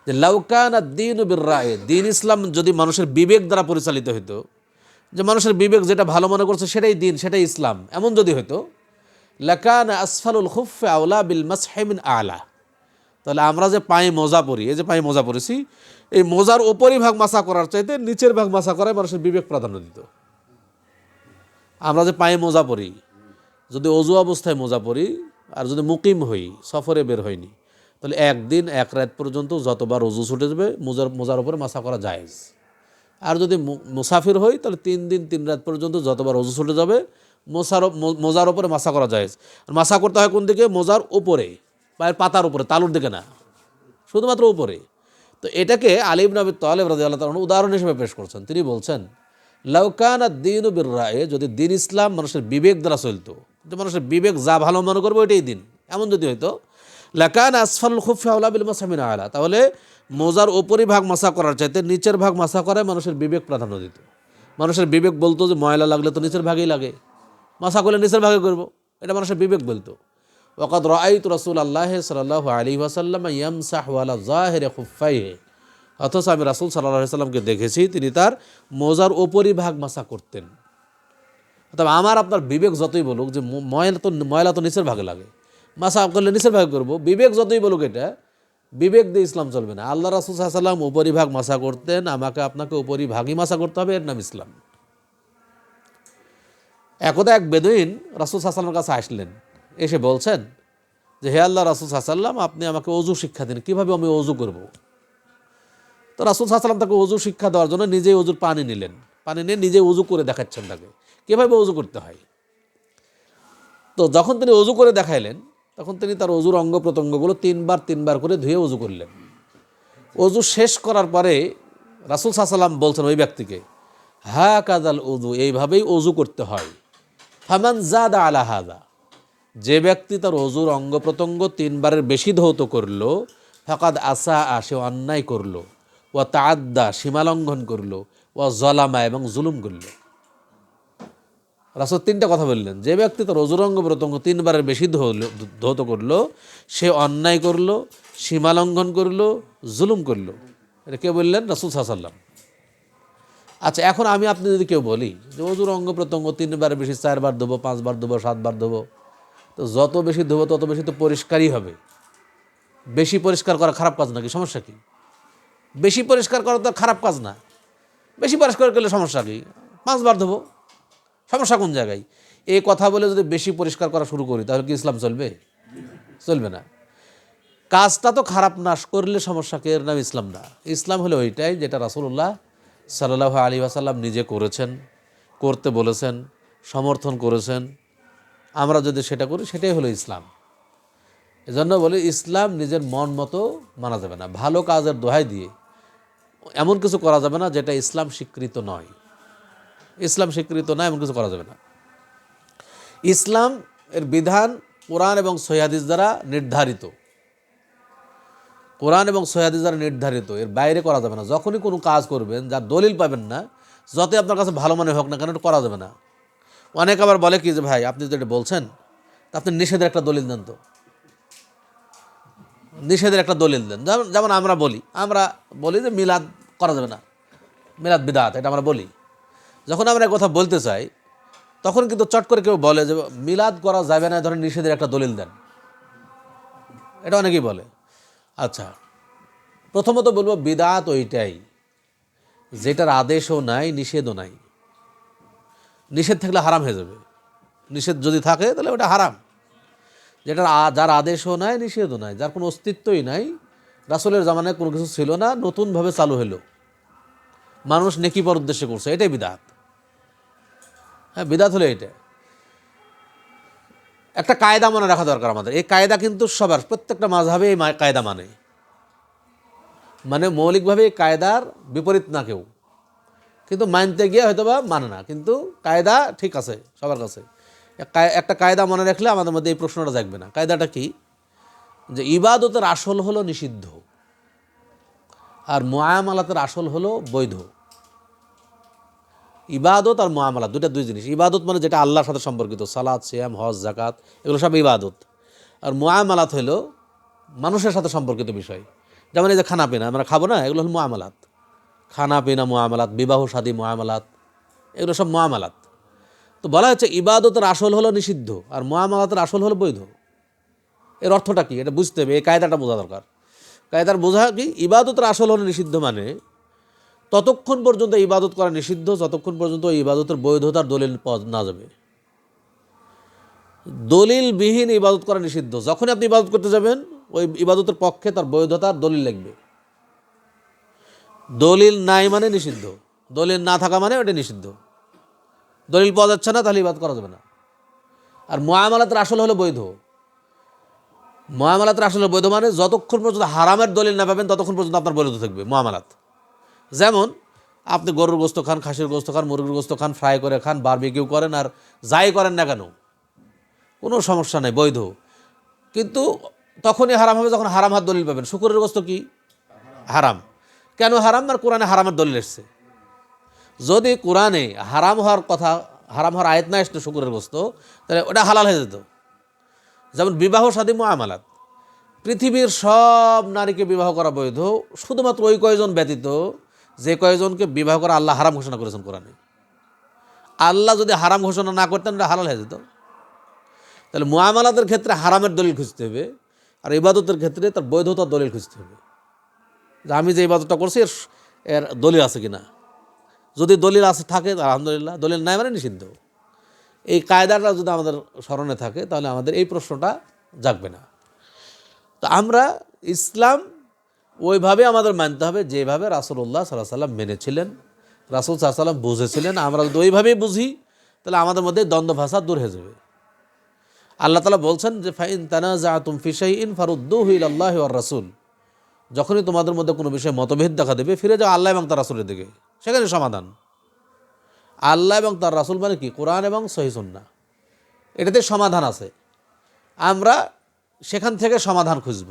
যে লাউ কানা দ্বীনু বির-রায়, দ্বীন ইসলাম যদি মানুষের বিবেক দ্বারা পরিচালিত হতো, যে মানুষের বিবেক যেটা ভালো মনে করছে সেটাই দ্বীন, সেটাই ইসলাম, এমন যদি হতো, লাকানা আসফালুল খুফফি আওলা বিল মাসহি মিন আলা, তাহলে আমরা যে পায়ে মোজা পরি, এই যে পায়ে মোজা পরেছি, এই মোজার ওপরই ভাগ মাসা করার চাইতে নিচের ভাগ মাসা করায় মানুষের বিবেক প্রাধান্য দিত। আমরা যে পায়ে মোজা পরি, যদি অজু অবস্থায় মোজা পরি আর যদি মুকিম হই, সফরে বের হয়নি, তাহলে একদিন এক রাত পর্যন্ত যতবার অজু ছুটে যাবে মোজার উপরে মাসা করা জায়েজ। আর যদি মুসাফির হই তাহলে 3 দিন 3 রাত পর্যন্ত যতবার অজু ছুটে যাবে মোজার উপরে মাসা করা জায়েজ। আর মাসা করতে হয় কোন দিকে? মোজার উপরে, পায়ের পাতার উপরে, তালুর দিকে না, শুধুমাত্র উপরে। তো এটাকে আলী ইবনে আবি তালিব রাদিয়াল্লাহু তাআলা উদাহরণ হিসেবে পেশ করছেন। তিনি বলছেন, লাউ কানা দ্বীনু বির-রায়, যদি দিন ইসলাম মানুষের বিবেক দ্বারা চলতো, যে মানুষের বিবেক যা ভালো মনে করবে ওইটাই দিন, এমন যদি হইতো, লাকানা আসফালুল খুফফি আওলা বিল মাসহি মিন আলা, তাহলে মোজার ওপরই ভাগ মাসা করার চাইতে নিচের ভাগ মাসা করায় মানুষের বিবেক প্রাধান্য দিত। মানুষের বিবেক বলতো যে ময়লা লাগলে তো নিচের ভাগেই লাগে, মাসা করলে নিচের ভাগে করব, এটা মানুষের বিবেক বলতো। ওয়াকাদ রাআইতু রাসূলুল্লাহ সাল্লাল্লাহু আলাইহি ওয়াসাল্লাম ইয়ামসাহু আলা যাহিরি খুফাইহি, অথচ আমি রাসূল সাল্লাল্লাহু আলাইহি সাল্লামকে দেখেছি তিনি তার মোজার ওপরই ভাগ মাসা করতেন। তবে আমার আপনার বিবেক যতই বলুক যে ময়লা তো নিচের ভাগে লাগে, মাসা করলে নিচের ভাগে করব, বিবেক যতই বলুক, এটা বিবেক দিয়ে ইসলাম চলবে না। আল্লাহ রাসূল সাল্লাল্লাহু আলাইহি সাল্লাম উপরিভাগ মাসা করতেন, আমাকে আপনাকে উপরিভাগই মাসা করতে হবে, এর নাম ইসলাম। একদা এক বেদুইন রাসূল সাল্লাল্লাহু আলাইহি সাল্লামের কাছে আসলেন, এসে বলছেন যে হে আল্লাহ রাসূল সাল্লাল্লাহু আলাইহি সাল্লাম, আপনি আমাকে অজু শিক্ষা দিন, কীভাবে আমি অজু করব। তো রাসূল সাল্লাল্লাহু আলাইহি সাল্লাম তাকে অজু শিক্ষা দেওয়ার জন্য নিজেই অজুর পানি নিলেন, পানি নিয়ে নিজে অজু করে দেখাচ্ছেন তাকে কীভাবে অজু করতে হয়। তো যখন তিনি অজু করে দেখাইলেন, তখন তিনি তার অজুর অঙ্গ প্রত্যঙ্গগুলো 3 বার করে ধুয়ে অজু করলেন। অজু শেষ করার পরে রাসূল সাল্লাল্লাহু আলাইহি সাল্লাম বলছেন ওই ব্যক্তিকে, হা কাদাল উযু, এইভাবেই অজু করতে হয়। ফামান জাদা আলা হাযা, যে ব্যক্তি তার অজুর অঙ্গ প্রত্যঙ্গ 3 বারের বেশি ধৌত করলো, ফাকাদ আসা, সে অন্যায় করলো, ওয়া তাআদ্দা, সীমালঙ্ঘন করলো, ওয়া যালামা, এবং জুলুম করলো। রাসূল 3টা কথা বললেন, যে ব্যক্তি তার অজুর অঙ্গ প্রত্যঙ্গ 3 বারের বেশি ধৌত করলো, সে অন্যায় করলো, সীমালঙ্ঘন করলো, জুলুম করলো। এটা কে বললেন? রাসূল সাল্লাল্লাহু আলাইহি সাল্লাম। আচ্ছা, এখন আমি আপনি যদি কেউ বলি যে অজুর অঙ্গ প্রত্যঙ্গ 3 বারের বেশি 4 বার ধোবো, 5 বার ধোবো, 7 বার ধোবো, তো যত বেশি ধোবো তত বেশি তো পরিষ্কারই হবে। বেশি পরিষ্কার করা খারাপ কাজ নাকি? সমস্যা কি? বেশি পরিষ্কার করা তো খারাপ কাজ না, বেশি পরিষ্কার করলে সমস্যা কি? 5 বার ধোবো, সমস্যা কোন জায়গায়? এই কথা বলে যদি বেশি পরিষ্কার করা শুরু করি তাহলে কি ইসলাম চলবে? চলবে না। কাজটা তো খারাপ না করলে সমস্যা কি? এর নাম ইসলাম না। ইসলাম হলো ওইটাই যেটা রাসূলুল্লাহ সাল্লাল্লাহু আলাইহি ওয়াসাল্লাম নিজে করেছেন, করতে বলেছেন, সমর্থন করেছেন। আমরা যদি সেটা করি সেটাই হলো ইসলাম। এজন্য বলি ইসলাম নিজের মন মতো মানা যাবে না। ভালো কাজের দোহাই দিয়ে এমন কিছু করা যাবে না যেটা ইসলাম স্বীকৃত নয়। ইসলাম স্বীকৃত না এমন কিছু করা যাবে না। ইসলাম এর বিধান কোরআন এবং সহিহ হাদিস দ্বারা নির্ধারিত, কোরআন এবং সহিহ হাদিস দ্বারা নির্ধারিত, এর বাইরে করা যাবে না। যখনই কোনো কাজ করবেন যার দলিল পাবেন না, যতই আপনার কাছে ভালো মনে হোক না কেন, এটা করা যাবে না। অনেক আবার বলে কি যে ভাই আপনি যেটা বলছেন তা আপনি নিষেধের একটা দলিল দেন, তো নিষেধের একটা দলিল দেন। যেমন আমরা বলি যে মিলাদ করা যাবে না, মিলাদ বিদআত, এটা আমরা বলি। যখন আমরা কথা বলতে চাই তখন কিন্তু চট করে কেউ বলে যে মিলাদ করা যাবে না, ধরেন নিষেধের একটা দলিল দেন, এটা অনেকেই বলে। আচ্ছা, প্রথমত বলবো বিদআত ওইটাই যেটার আদেশও নাই নিষেধও নাই। নিষেধ থাকলে হারাম হয়ে যাবে, নিষেধ যদি থাকে তাহলে ওটা হারাম। যার আদেশও নাই নিষেধও নাই, যার কোনো অস্তিত্বই নাই, রাসূলের জামানায় কোনো কিছু ছিল না, নতুনভাবে চালু হলো, মানুষ নেকি পাওয়ার উদ্দেশ্যে করছে, এটাই বিদআত। হ্যাঁ, বিদআত হলো এটা। একটা কায়দা মনে রাখা দরকার আমাদের। এই কায়দা কিন্তু সবার, প্রত্যেকটা মাযহাবে এই কায়দা মানে মৌলিকভাবে এই কায়দার বিপরীত না কেউ, কিন্তু মানতে গিয়ে হয়তো বা মানে না, কিন্তু কায়দা ঠিক আছে সবার কাছে। একটা কায়দা মনে রাখলে আমাদের মধ্যে এই প্রশ্নটা জাগবে না। কায়দাটা কি? যে ইবাদতের আসল হলো নিষিদ্ধ আর মুআমালাতের আসল হলো বৈধ। ইবাদত আর মুআমালাত দুই জিনিস। ইবাদত মানে যেটা আল্লাহর সাথে সম্পর্কিত, সালাত, সিয়াম, হজ, যাকাত, এগুলো সব ইবাদত। আর মুআমালাত হলো মানুষের সাথে সম্পর্কিত বিষয়। যেমন এই যে খানা পিনা আমরা খাবো না, এগুলো হলো মুআমালাত। খানা পিনা মুআমালাত, বিবাহ শাদী মুআমালাত, এগুলো সব মুআমালাত। তো বলা হচ্ছে ইবাদতের আসল হলো নিষিদ্ধ আর মুআমালাতের আসল হলো বৈধ। এর অর্থটা কি এটা বুঝতে হবে, এই কায়দাটা বোঝা দরকার। কায়দার বোঝা কি ইবাদতের আসল হলো নিষিদ্ধ, মানে ততক্ষণ পর্যন্ত ইবাদত করা নিষিদ্ধ যতক্ষণ পর্যন্ত ওই ইবাদতের বৈধতার দলিল পাওয়া না যাবে। দলিলবিহীন ইবাদত করা নিষিদ্ধ। যখনই আপনি ইবাদত করতে যাবেন ওই ইবাদতের পক্ষে তার বৈধতার দলিল লাগবে। দলিল নাই মানে নিষিদ্ধ, দলিল না থাকা মানে ওটা নিষিদ্ধ। দলিল পাওয়া যাচ্ছে না তাহলে ইবাদত করা যাবে না। আর মুআমালাতের আসল হলো বৈধ। মুআমালাতের আসল বৈধ মানে যতক্ষণ পর্যন্ত হারামের দলিল না পাবেন ততক্ষণ পর্যন্ত আপনার বৈধ থাকবে মুআমালাত। যেমন আপনি গরুর গোস্ত খান, খাসির গোস্ত খান, মুরগির গোস্ত খান, ফ্রাই করে খান, বারবিকিউ করেন, আর যাই করেন না কেন কোনো সমস্যা নেই, বৈধ। কিন্তু তখনই হারাম হবে যখন হারাম হাত দলিল পাবেন। শুকরের গোস্ত কি হারাম? কেন হারাম? আর কোরআনে হারামের দলিল এসছে। যদি কোরআনে হারাম হওয়ার কথা, হারাম হওয়ার আয়াত না আসতো শুকরের গোস্ত, তাহলে ওটা হালাল হয়ে যেত। যেমন বিবাহ শাদী মুআমালাত, পৃথিবীর সব নারীকে বিবাহ করা বৈধ, শুধুমাত্র ওই কয়জন ব্যতীত যে কয়জনকে বিবাহ করা আল্লাহ হারাম ঘোষণা করেছেন কোরআনে। আল্লাহ যদি হারাম ঘোষণা না করতেন এটা হালাল হয়ে যেত। তাহলে মুআমালাতের ক্ষেত্রে হারামের দলিল খুঁজতে হবে, আর ইবাদতের ক্ষেত্রে তার বৈধতার দলিল খুঁজতে হবে, যে আমি যে ইবাদতটা করছি এর দলিল আছে কিনা। যদি দলিল আছে থাকে আলহামদুলিল্লাহ, দলিল নাই মানে নিষিদ্ধ। এই কায়দাটা যদি আমাদের স্মরণে থাকে তাহলে আমাদের এই প্রশ্নটা জাগবে না। তো আমরা ইসলাম ওইভাবে আমাদের মানতে হবে যেভাবে রাসূলুল্লাহ সাল্লাল্লাহু আলাইহি ওয়াসাল্লাম মেনেছিলেন, রাসূল সাল্লাল্লাহু আলাইহি ওয়াসাল্লাম বুঝেছিলেন। আমরা যদি ওইভাবেই বুঝি তাহলে আমাদের মধ্যে দ্বন্দ্ব ফাসাদ দূর হয়ে যাবে। আল্লাহ তাআলা বলছেন যে ফাইন তানাজাতুম ফি শাইইন ফারুদ্দুহু ইলাল্লাহি ওয়ার রাসূল, যখনই তোমাদের মধ্যে কোনো বিষয়ে মতভেদ দেখা দেবে ফিরে যাও আল্লাহ এবং তার রাসূলের দিকে, সেখানে সমাধান। আল্লাহ এবং তার রাসূল মানে কি? কোরআন এবং সহিহ সুন্নাহ, এটাতে সমাধান আছে। আমরা সেখান থেকে সমাধান খুঁজব।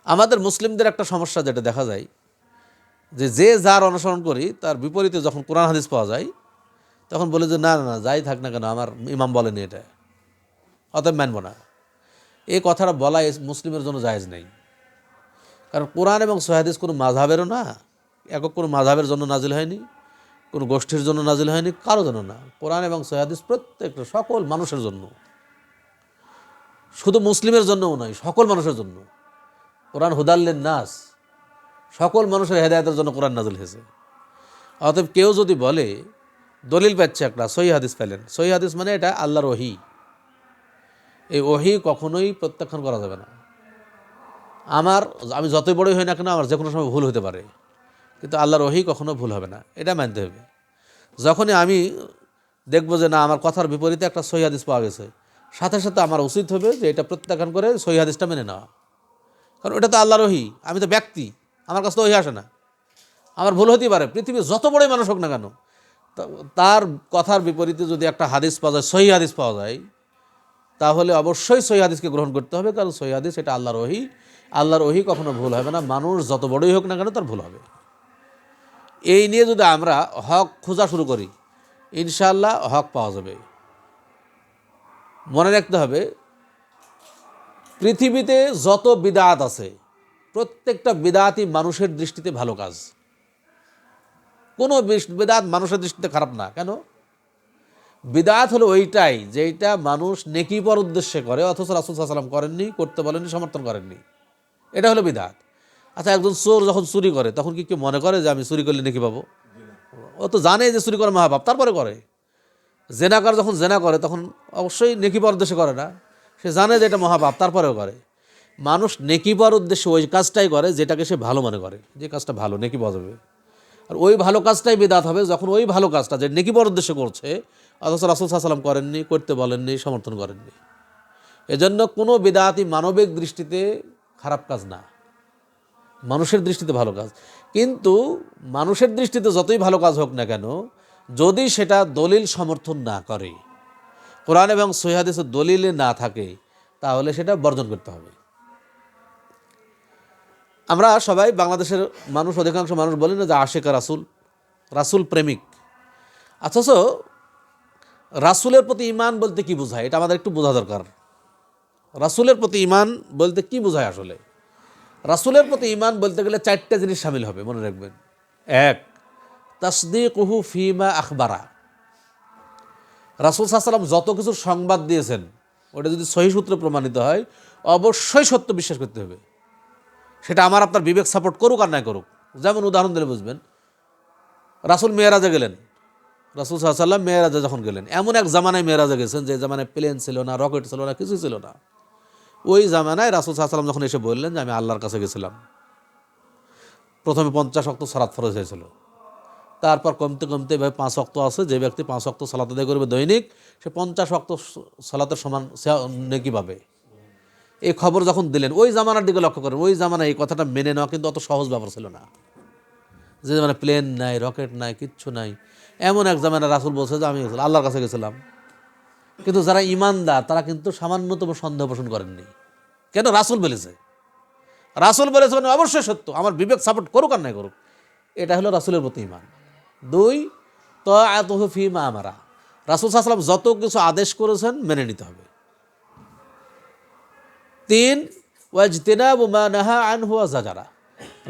আমাদের মুসলিমদের একটা সমস্যা যেটা দেখা যায় যে যে যার অনুসরণ করি তার বিপরীতে যখন কোরআন হাদিস পাওয়া যায় তখন বলে যে না না না, যাই থাক না কেন আমার ইমাম বলেনি এটা, অতএব মানব না। এই কথাটা বলা মুসলিমের জন্য জায়েজ নেই। কারণ কোরআন এবং সহিহ হাদিস কোনো মাযহাবেরও না, একক কোনো মাযহাবের জন্য নাজিল হয়নি, কোনো গোষ্ঠীর জন্য নাজিল হয়নি, কারো জন্য না। কোরআন এবং সহিহ হাদিস প্রত্যেকটা সকল মানুষের জন্য, শুধু মুসলিমের জন্যও নয়, সকল মানুষের জন্য। কোরআন হুদাল্লিন নাস, সকল মানুষের হেদায়েতের জন্য কোরআন নাজিল হয়েছে। অতএব কেউ যদি বলে দলিল পাচ্ছে একটা, সহিহ হাদিস পেলেন, সহিহ হাদিস মানে এটা আল্লাহর ওহী, এই ওহী কখনোই প্রত্যাখ্যান করা যাবে না। আমি যতই বড়ই হই না কেন আমার যে কোনো সময় ভুল হতে পারে, কিন্তু আল্লাহর ওহী কখনো ভুল হবে না, এটা মানতে হবে। যখনই আমি দেখবো যে না আমার কথার বিপরীতে একটা সহিহ হাদিস পাওয়া গেছে, সাথে সাথে আমার উচিত হবে যে এটা প্রত্যাখ্যান করে সহিহ হাদিসটা মেনে নেওয়া। কারণ ওটা তো আল্লাহর ওহী, আমি তো ব্যক্তি, আমার কাছে তো ওহী আসে না, আমার ভুল হতেই পারে। পৃথিবীর যত বড়ই মানুষ হোক না কেন, তার কথার বিপরীতে যদি একটা হাদিস পাওয়া যায়, সহিহ হাদিস পাওয়া যায়, তাহলে অবশ্যই সহিহ হাদিসকে গ্রহণ করতে হবে। কারণ সহিহ হাদিস এটা আল্লাহর ওহী, আল্লাহর ওহী কখনো ভুল হবে না। মানুষ যত বড়ই হোক না কেন তার ভুল হবে। এই নিয়ে যদি আমরা হক খোঁজা শুরু করি ইনশাআল্লাহ হক পাওয়া যাবে। মনে রাখতে হবে পৃথিবীতে যত বিদআত আছে প্রত্যেকটা বিদআতই মানুষের দৃষ্টিতে ভালো কাজ। কোনো বিদআত মানুষের দৃষ্টিতে খারাপ না। কেন? বিদআত হলো ওইটাই যেটা মানুষ নেকি পাওয়ার উদ্দেশ্যে করে, অথচ রাসূল সাল্লাল্লাহু আলাইহি ওয়াসাল্লাম করেননি, করতে বলেননি, সমর্থন করেননি। এটা হলো বিদআত। আচ্ছা, একজন চোর যখন চুরি করে তখন কি কেউ মনে করে যে আমি চুরি করলে নেকি পাবো? ও তো জানে যে চুরি করা মহাপাপ, তারপরে করে। জেনাকার যখন জেনা করে তখন অবশ্যই নেকি পাওয়ার উদ্দেশ্যে করে না, সে জানে যে এটা মহাপাপ, তারপরেও করে। মানুষ নেকি পাওয়ার উদ্দেশ্যে ওই কাজটাই করে যেটাকে সে ভালো মনে করে, যে কাজটা ভালো, নেকি পাওয়া যাবে। আর ওই ভালো কাজটাই বিদআত হবে যখন ওই ভালো কাজটা যে নেকি পাওয়ার উদ্দেশ্যে করছে, অথচ রাসূল সাল্লাল্লাহু আলাইহি ওয়াসাল্লাম করেননি, করতে বলেননি, সমর্থন করেননি। এজন্য কোনো বিদআতই মানবিক দৃষ্টিতে খারাপ কাজ না, মানুষের দৃষ্টিতে ভালো কাজ। কিন্তু মানুষের দৃষ্টিতে যতই ভালো কাজ হোক না কেন, যদি সেটা দলিল সমর্থন না করে, কোরআন এবং সহিহ হাদিসের দলিলে না থাকে, তাহলে সেটা বর্জন করতে হবে। আমরা সবাই বাংলাদেশের মানুষ, অধিকাংশ মানুষ বলি না যে আশিক রাসূল, রাসূল প্রেমিক। অথচ রাসূলের প্রতি ঈমান বলতে কি বোঝায় এটা আমাদের একটু বোঝা দরকার। রাসূলের প্রতি ঈমান বলতে কি বোঝায় আসলে? রাসূলের প্রতি ঈমান বলতে গেলে চারটা জিনিস শামিল হবে, মনে রাখবেন। এক, তাসদীকুহু ফীমা আখবারা, রাসূল সাল্লাল্লাহু আলাইহি ওয়াসাল্লাম যত কিছু সংবাদ দিয়েছেন ওটা যদি সহিহ সূত্রে প্রমাণিত হয় অবশ্যই সত্য বিশ্বাস করতে হবে। সেটা আমার আপনার বিবেক সাপোর্ট করুক আর নাই করুক। যেমন উদাহরণ দিলে বুঝবেন, রাসূল মেরাজে গেলেন, রাসূল সাল্লাল্লাহু আলাইহি ওয়াসাল্লাম মেরাজে যখন গেলেন, এমন এক জামানায় মেরাজে গেছেন যে জামানায় প্লেন ছিল না, রকেট ছিল না, কিছু ছিল না। ওই জামানায় রাসূল সাল্লাল্লাহু আলাইহি ওয়াসাল্লাম যখন এসে বললেন যে আমি আল্লাহর কাছে গেছিলাম, প্রথমে 50 ওয়াক্ত সালাত ফরজ হয়েছিল, তারপর কমতে কমতে এভাবে 5 ওয়াক্ত আছে, যে ব্যক্তি 5 ওয়াক্ত সালাত আদায় করবে দৈনিক, সে 50 ওয়াক্ত সালাতের সমান নেকি পাবে। এই খবর যখন দিলেন, ওই জামানার দিকে লক্ষ্য করেন, ওই জামানায় এই কথাটা মেনে নেওয়া কিন্তু অত সহজ ব্যাপার ছিল না। যে মানে প্লেন নাই, রকেট নাই, কিচ্ছু নাই, এমন এক জামানায় রাসূল বলছে যে আমি আল্লাহর কাছে গেছিলাম। কিন্তু যারা ইমানদার তারা কিন্তু সামান্যতম সন্দেহ পোষণ করেননি। কেন? রাসূল বলেছে, রাসূল বলেছে মানে অবশ্যই সত্য, আমার বিবেক সাপোর্ট করুক আর নাই করুক। এটা হলো রাসূলের প্রতি ঈমান। 2, তাআতুহু ফীমা আমারা, রাসূল সাল্লাল্লাহু আলাইহি ওয়াসাল্লাম যত কিছু আদেশ করেছেন মেনে নিতে হবে। 3, ওয়াজতিনাবু মা নাহা আনহু ওয়া জাজারা,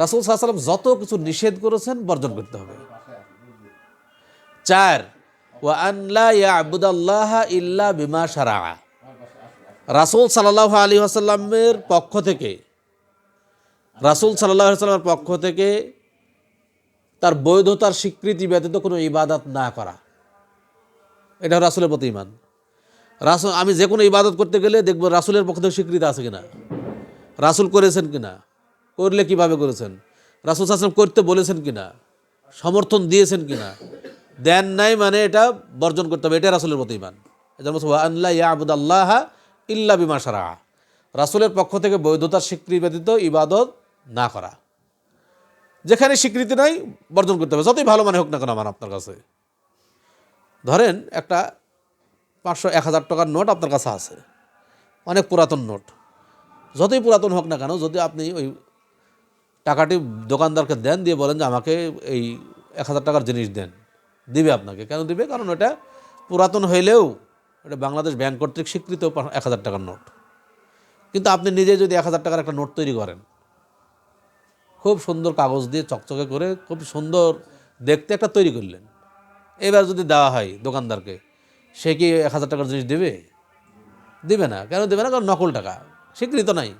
রাসূল সাল্লাল্লাহু আলাইহি ওয়াসাল্লাম যত কিছু নিষেধ করেছেন বর্জন করতে হবে। 4, ওয়া আন লা ইয়াবুদাল্লাহা ইল্লা বিমা শারাআ, রাসূল সাল্লাল্লাহু আলাইহি ওয়াসাল্লামের পক্ষ থেকে, রাসূল সাল্লাল্লাহু আলাইহি ওয়াসাল্লামের পক্ষ থেকে তার বৈধতার স্বীকৃতি ব্যতীত কোনো ইবাদত না করা, এটা রাসূলের প্রতি ঈমান। রাসূল, আমি যে কোনো ইবাদত করতে গেলে দেখবো রাসূলের পক্ষ থেকে স্বীকৃতি আছে কিনা, রাসূল করেছেন কিনা, করলে কিভাবে করেছেন, রাসূল সাল্লাল্লাহু আলাইহি ওয়াসাল্লাম করতে বলেছেন কিনা, সমর্থন দিয়েছেন কিনা, দেন নাই মানে এটা বর্জন করতে হবে। এটা রাসূলের প্রতি ঈমান। এজন্য ওয়া আন লা ইয়াবুদাল্লাহা ইল্লা বিমা শারাআ, রাসূলের পক্ষ থেকে বৈধতার স্বীকৃতি ব্যতীত ইবাদত না করা। যেখানে স্বীকৃতি নাই বর্জন করতে হবে, যতই ভালো মানে হোক না কেন আমার আপনার কাছে। ধরেন একটা 500-1000 টাকার নোট আপনার কাছে আছে, অনেক পুরাতন নোট, যতই পুরাতন হোক না কেন, যদি আপনি ওই টাকাটি দোকানদারকে দেন, দিয়ে বলেন যে আমাকে এই 1000 টাকার জিনিস দেন, দিবে আপনাকে। কেন দিবে? কারণ এটা পুরাতন হইলেও এটা বাংলাদেশ ব্যাংক কর্তৃক স্বীকৃত 1000 টাকার নোট। কিন্তু আপনি নিজে যদি 1000 টাকার একটা নোট তৈরি করেন, খুব সুন্দর কাগজ দিয়ে চকচকে করে খুব সুন্দর দেখতে একটা তৈরি করলেন, এবার যদি দেওয়া হয় দোকানদারকে, সে কি 1000 টাকার জিনিস দেবে? দিবে না। কেন দেবে না? কারণ নকল টাকা, স্বীকৃত নাই।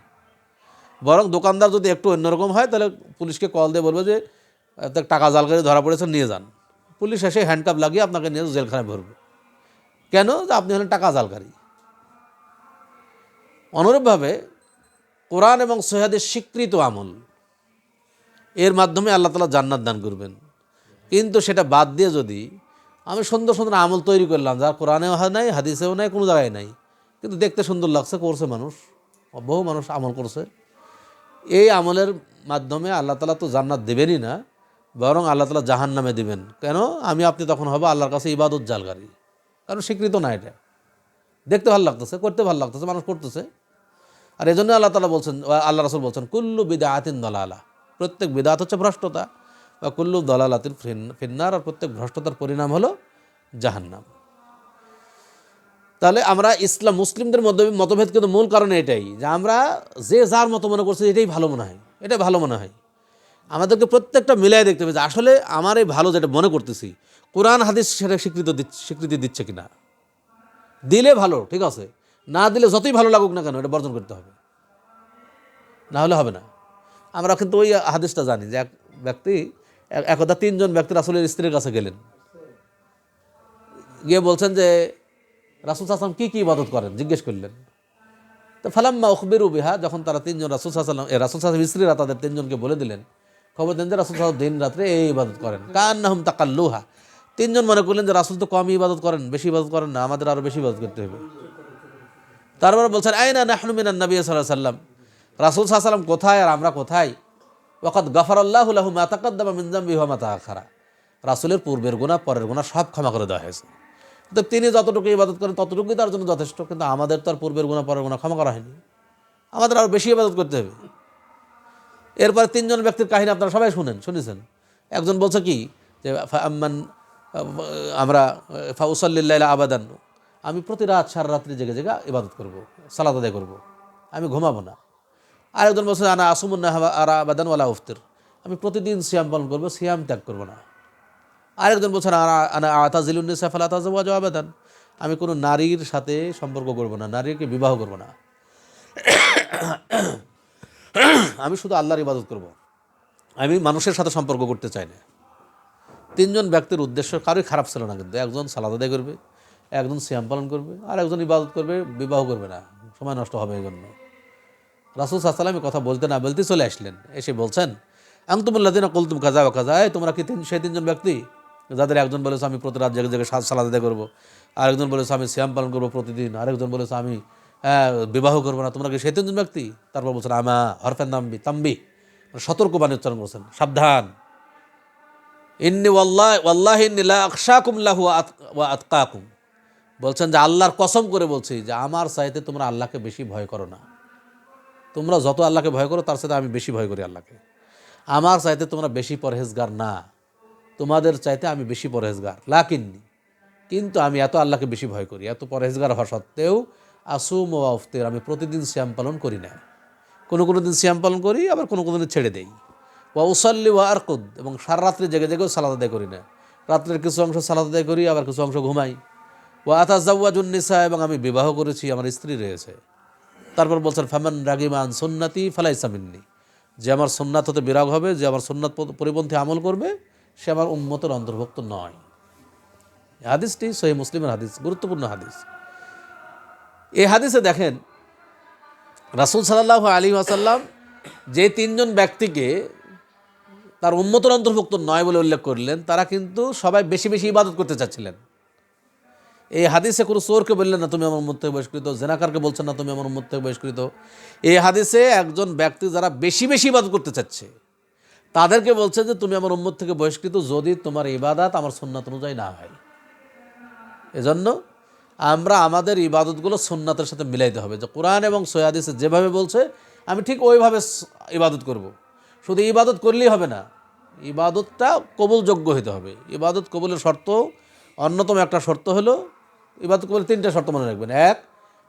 বরং দোকানদার যদি একটু অন্যরকম হয়, তাহলে পুলিশকে কল দিয়ে বলবে যে টাকা জালকারি ধরা পড়েছে, নিয়ে যান। পুলিশ এসে হ্যান্ডকাপ লাগিয়ে আপনাকে নিয়ে জেলখানায় ভরবে। কেন? যে আপনি হলেন টাকা জালকারি। অনুরূপভাবে কোরআন এবং সহিহ হাদিস স্বীকৃত আমল, এর মাধ্যমে আল্লাহ তাআলা জান্নাত দান করবেন। কিন্তু সেটা বাদ দিয়ে যদি আমি সুন্দর সুন্দর আমল তৈরি করলাম, যা কোরআনেও নাই, হাদিসেও নাই, কোনো জায়গায় নাই, কিন্তু দেখতে সুন্দর লাগছে, করছে মানুষ, বহু মানুষ আমল করছে, এই আমলের মাধ্যমে আল্লাহ তাআলা তো জান্নাত দেবেনই না, বরং আল্লাহ তাআলা জাহান্নামে দিবেন। কেন? আমি আপনি তখন হব আল্লাহর কাছে ইবাদত জালকারী, কারণ স্বীকৃত না। এটা দেখতে ভালো লাগতেছে, করতে ভালো লাগতেছে, মানুষ করতেছে। আর এই জন্য আল্লাহ তাআলা বলছেন, আল্লাহ রাসূল বলছেন, কুল্লু বিদআতিন দালালা, প্রত্যেক বিদআত হচ্ছে ভ্রষ্টতা, বা কুল্লু দালালাতিন ফিন্নার, আর প্রত্যেক ভ্রষ্টতার পরিণাম হলো জাহান্নাম। তাহলে আমরা ইসলাম মুসলিমদের মধ্যে মতভেদ কিন্তু মূল কারণে এটাই, যে আমরা যে যার মতো মনে করছি এটাই ভালো মনে হয়, এটা ভালো মনে হয়। আমাদেরকে প্রত্যেকটা মিলাই দেখতে হবে যে আসলে আমার এই ভালো যেটা মনে করতেছি, কোরআন হাদিস সেটা স্বীকৃতি দিচ্ছে কিনা। দিলে ভালো, ঠিক আছে, না দিলে যতই ভালো লাগুক না কেন এটা বর্জন করতে হবে, না হলে হবে না। আমরা কিন্তু ওই হাদিসটা জানি যে এক ব্যক্তি একদা 3 জন ব্যক্তি রাসূলের স্ত্রীর কাছে গেলেন, গিয়ে বলছেন যে রাসূল সাল্লাল্লাহু আলাইহি ওয়াসাল্লাম কি ইবাদত করেন, জিজ্ঞেস করলেন। তো ফালাম্মা উখবিরু বিহা, যখন তারা 3 জন রাসূল সাল্লাল্লাহু আলাইহি ওয়াসাল্লাম স্ত্রীরা তাদের 3 জনকে বলে দিলেন, খবর দেন যে রাসূল সাল্লাল্লাহু দিন রাত্রে এই ইবাদত করেন, কান্নাহুম তাকাল্লুহা। 3 জন মনে করলেন যে রাসূল তো কমই ইবাদত করেন, বেশি ইবাদত করেন না, আমাদের আরো বেশি ইবাদত করতে হবে। তারপর বলছেন আইনা নাহনু মিনান নবী সাল্লাল্লাহু আলাইহি ওয়াসাল্লাম, রাসূল সাল্লাল্লাহু আলাইহি ওয়াসাল্লাম কোথায় আর আমরা কোথায়? ওয়াকাদ গাফারাল্লাহু লাহু মা তাকাদ্দামা মিন যামবিহি ওয়া মা তাআখারা, রাসূলের পূর্বের গুনাহ পরের গুনাহ সব ক্ষমা করে দেওয়া হয়েছে। তো তিনি যতটুকু ইবাদত করেন ততটুকুই তার জন্য যথেষ্ট, কিন্তু আমাদের তো আর পূর্বের গুনাহ পরের গুনাহ ক্ষমা করা হয়নি, আমাদের আরও বেশি ইবাদত করতে হবে। এরপরে 3 জন ব্যক্তির কাহিনী আপনারা সবাই শুনেছেন। একজন বলছে কি যে আমরা ফাউসাল্লিল্লাহি আবাদান, আমি প্রতি রাত সারা রাত্রি জেগে জেগে ইবাদত করব, সালাত আদায় করব, আমি ঘুমাবো না। আরেকজন বলছে আনা আসুমুন নাহারা আবাদান ওয়ালা উফতির, আমি প্রতিদিন সিয়াম পালন করব, সিয়াম ত্যাগ করব না। আরেকজন বলছেন আনা আতাজিলুন নিসা ফালা তাজাওয়াজু আবাদান, আমি কোনো নারীর সাথে সম্পর্ক করব না, নারীকে বিবাহ করব না। আমি শুধু আল্লাহর ইবাদত করব, আমি মানুষের সাথে সম্পর্ক করতে চাই না। তিনজন ব্যক্তির উদ্দেশ্য কারোই খারাপ ছিল না, কিন্তু একজন সালাত আদায় করবে, একজন সিয়াম পালন করবে, আর একজন ইবাদত করবে, বিবাহ করবে না, সময় নষ্ট হবে। এই জন্য রাসূল সাল্লাল্লাহু আলাইহি ওয়াসাল্লাম কথা বলতে না বলতে চলে আসলেন, এসে বলছেন আনতুমুল্লাযিনা কুলতুম কাযা ওয়া কাযা, এই তোমরা কি সেই তিনজন ব্যক্তি যাদের একজন বলেছে আমি প্রতি রাত জেগে জেগে সালাত আদায় করবো, আরেকজন বলেছে আমি সিয়াম পালন করবো প্রতিদিন, আরেকজন বলেছে আমি বিবাহ করবো না, তোমরা কি সেই তিনজন ব্যক্তি? তারপর বলছেন আমা হরফেন নাম্বি তাম্বি, সতর্ক বাণী উচ্চারণ করছেন, সাবধান। ইন্নি ওয়াল্লাহি ইন্নী লা আখশাকুম লাহু ওয়া আতকাকুম, বলছেন যে আল্লাহর কসম করে বলছি যে আমার চাইতে তোমরা আল্লাহকে বেশি ভয় করো না। তোমরা যত আল্লাহকে ভয় করো তার সাথে আমি বেশি ভয় করি আল্লাহকে। আমার চাইতে তোমরা বেশি পরহেজগার না, তোমাদের চাইতে আমি বেশি পরহেজগার। লাকিন্নি, কিন্তু আমি এত আল্লাহকে বেশি ভয় করি, এত পরহেজগার হওয়া সত্ত্বেও আসুম ওয়া আফতির, আমি প্রতিদিন সিয়াম পালন করি না। কোনো কোনো দিন সিয়াম পালন করি, আবার কোনো কোনো দিন ছেড়ে দেই। ওয়া উসাল্লি ওয়া আরকুদ, এবং সারা রাত্রি জেগে জেগেও সালাত আদায় করি না। রাত্রের কিছু অংশ সালাত আদায় করি, আবার কিছু অংশ ঘুমাই। ওয়া আতাজাওয়াজুন নিসা, এবং আমি বিবাহ করেছি, আমার স্ত্রী রয়েছে। তারপর বলছেন ফামান রাগিমান সুন্নাতি ফালাইসা মিন্নি, যে আমার সুন্নাত হতে বিরাগ হবে, যে আমার সুন্নাত পরিপন্থী আমল করবে, সে আমার উম্মতের অন্তর্ভুক্ত নয়। হাদিসটি সহিহ মুসলিমের হাদিস, গুরুত্বপূর্ণ হাদিস। এই হাদিসে দেখেন রাসূল সাল্লাল্লাহু আলাইহি ওয়াসাল্লাম যে তিনজন ব্যক্তিকে তার উম্মতের অন্তর্ভুক্ত নয় বলে উল্লেখ করলেন, তারা কিন্তু সবাই বেশি বেশি ইবাদত করতে চাচ্ছিলেন। এই হাদিসে কোনো চোরকে বললেন না তুমি আমার উম্মত থেকে বহিষ্কৃত, জেনাকারকে বলছেন না তুমি আমার উম্মত থেকে বহিষ্কৃত। এই হাদিসে একজন ব্যক্তি যারা বেশি বেশি ইবাদত করতে চাচ্ছে তাদেরকে বলছে যে তুমি আমার উম্মত থেকে বহিষ্কৃত যদি তোমার ইবাদত আমার সুন্নাত অনুযায়ী না হয়। এজন্য আমরা আমাদের ইবাদতগুলো সুন্নাতের সাথে মিলাইতে হবে, যে কোরআন এবং সহিহ হাদিসে যেভাবে বলছে আমি ঠিক ওইভাবে ইবাদত করব। শুধু ইবাদত করলেই হবে না, ইবাদতটা কবুলযোগ্য হতে হবে। ইবাদত কবুলের শর্ত, অন্যতম একটা শর্ত হলো, ইবাদত কবুলের তিনটা শর্ত মনে রাখবেন। এক,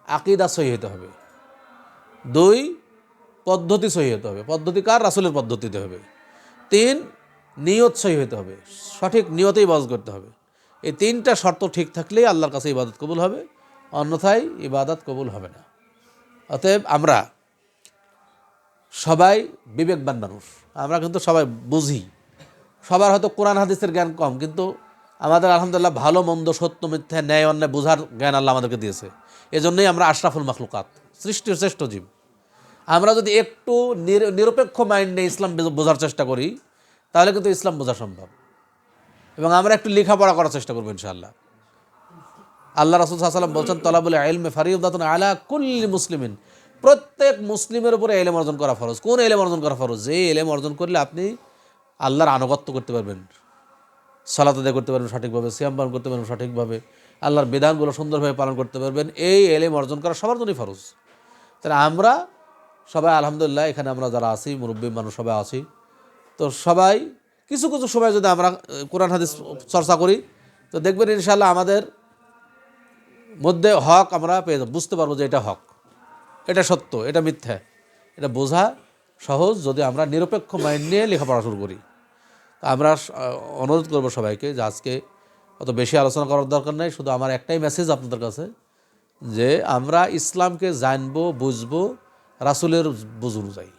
আকীদা সহিহ হতে হবে। দুই, পদ্ধতি সহিহ হতে হবে, পদ্ধতি কার? রাসূলের পদ্ধতিতে হবে। তিন, নিয়ত সহিহ হতে হবে, সঠিক নিয়তে ইবাদত করতে হবে। এই তিনটা শর্ত ঠিক থাকলেই আল্লাহর কাছে ইবাদত কবুল হবে, অন্যথায় ইবাদত কবুল হবে না। অতএব আমরা সবাই বিবেকবান মানুষ, আমরা কিন্তু সবাই বুঝি। সবার হয়তো কোরআন হাদিসের জ্ঞান কম, কিন্তু আমাদের আলহামদুলিল্লাহ ভালো মন্দ, সত্য মিথ্যা, ন্যায় অন্যায় বোঝার জ্ঞান আল্লাহ আমাদেরকে দিয়েছে। এজন্যই আমরা আশরাফুল মাখলুকাত, সৃষ্টির শ্রেষ্ঠ জীব। আমরা যদি একটু নিরপেক্ষ মাইন্ড নিয়ে ইসলাম বোঝার চেষ্টা করি, তাহলে কিন্তু ইসলাম বোঝা সম্ভব। এবং আমরা একটু লেখাপড়া করার চেষ্টা করবো ইনশাআল্লাহ। আল্লাহ রাসূল সাল্লাল্লাহু আলাইহি ওয়াসাল্লাম বলছেন তলাবুল ইলমি ফারিদাতুন আলা কুল্লি মুসলিমিন, প্রত্যেক মুসলিমের উপরে ইলম অর্জন করা ফরজ। কোন ইলম অর্জন করা ফরজ? যে ইলম অর্জন করলে আপনি আল্লাহর আনুগত্য করতে পারবেন, সালাত আদায় করতে পারবেন সঠিকভাবে, সিয়াম পালন করতে পারবেন সঠিকভাবে, আল্লাহর বিধানগুলো সুন্দরভাবে পালন করতে পারবেন। এই ইলম অর্জন করা সবার জন্যই ফরজ। তাহলে আমরা সবাই আলহামদুলিল্লাহ এখানে আমরা যারা আছি, মুরব্বী মানুষ সবাই আছি, তো সবাই কিছু কিছু সময় যদি আমরা কোরআন হাদিস চর্চা করি, তো দেখবেন ইনশাআল্লাহ আমাদের মধ্যে হক আমরা পেয়ে যাব, বুঝতে পারবো যে এটা হক, এটা সত্য, এটা মিথ্যা। এটা বোঝা সহজ যদি আমরা নিরপেক্ষ মাইন্ড নিয়ে লেখাপড়া শুরু করি। তা আমরা অনুরোধ করবো সবাইকে যে আজকে অত বেশি আলোচনা করার দরকার নাই, শুধু আমার একটাই মেসেজ আপনাদের কাছে, যে আমরা ইসলামকে জানবো, বুঝবো রাসূলের বুঝ অনুযায়ী।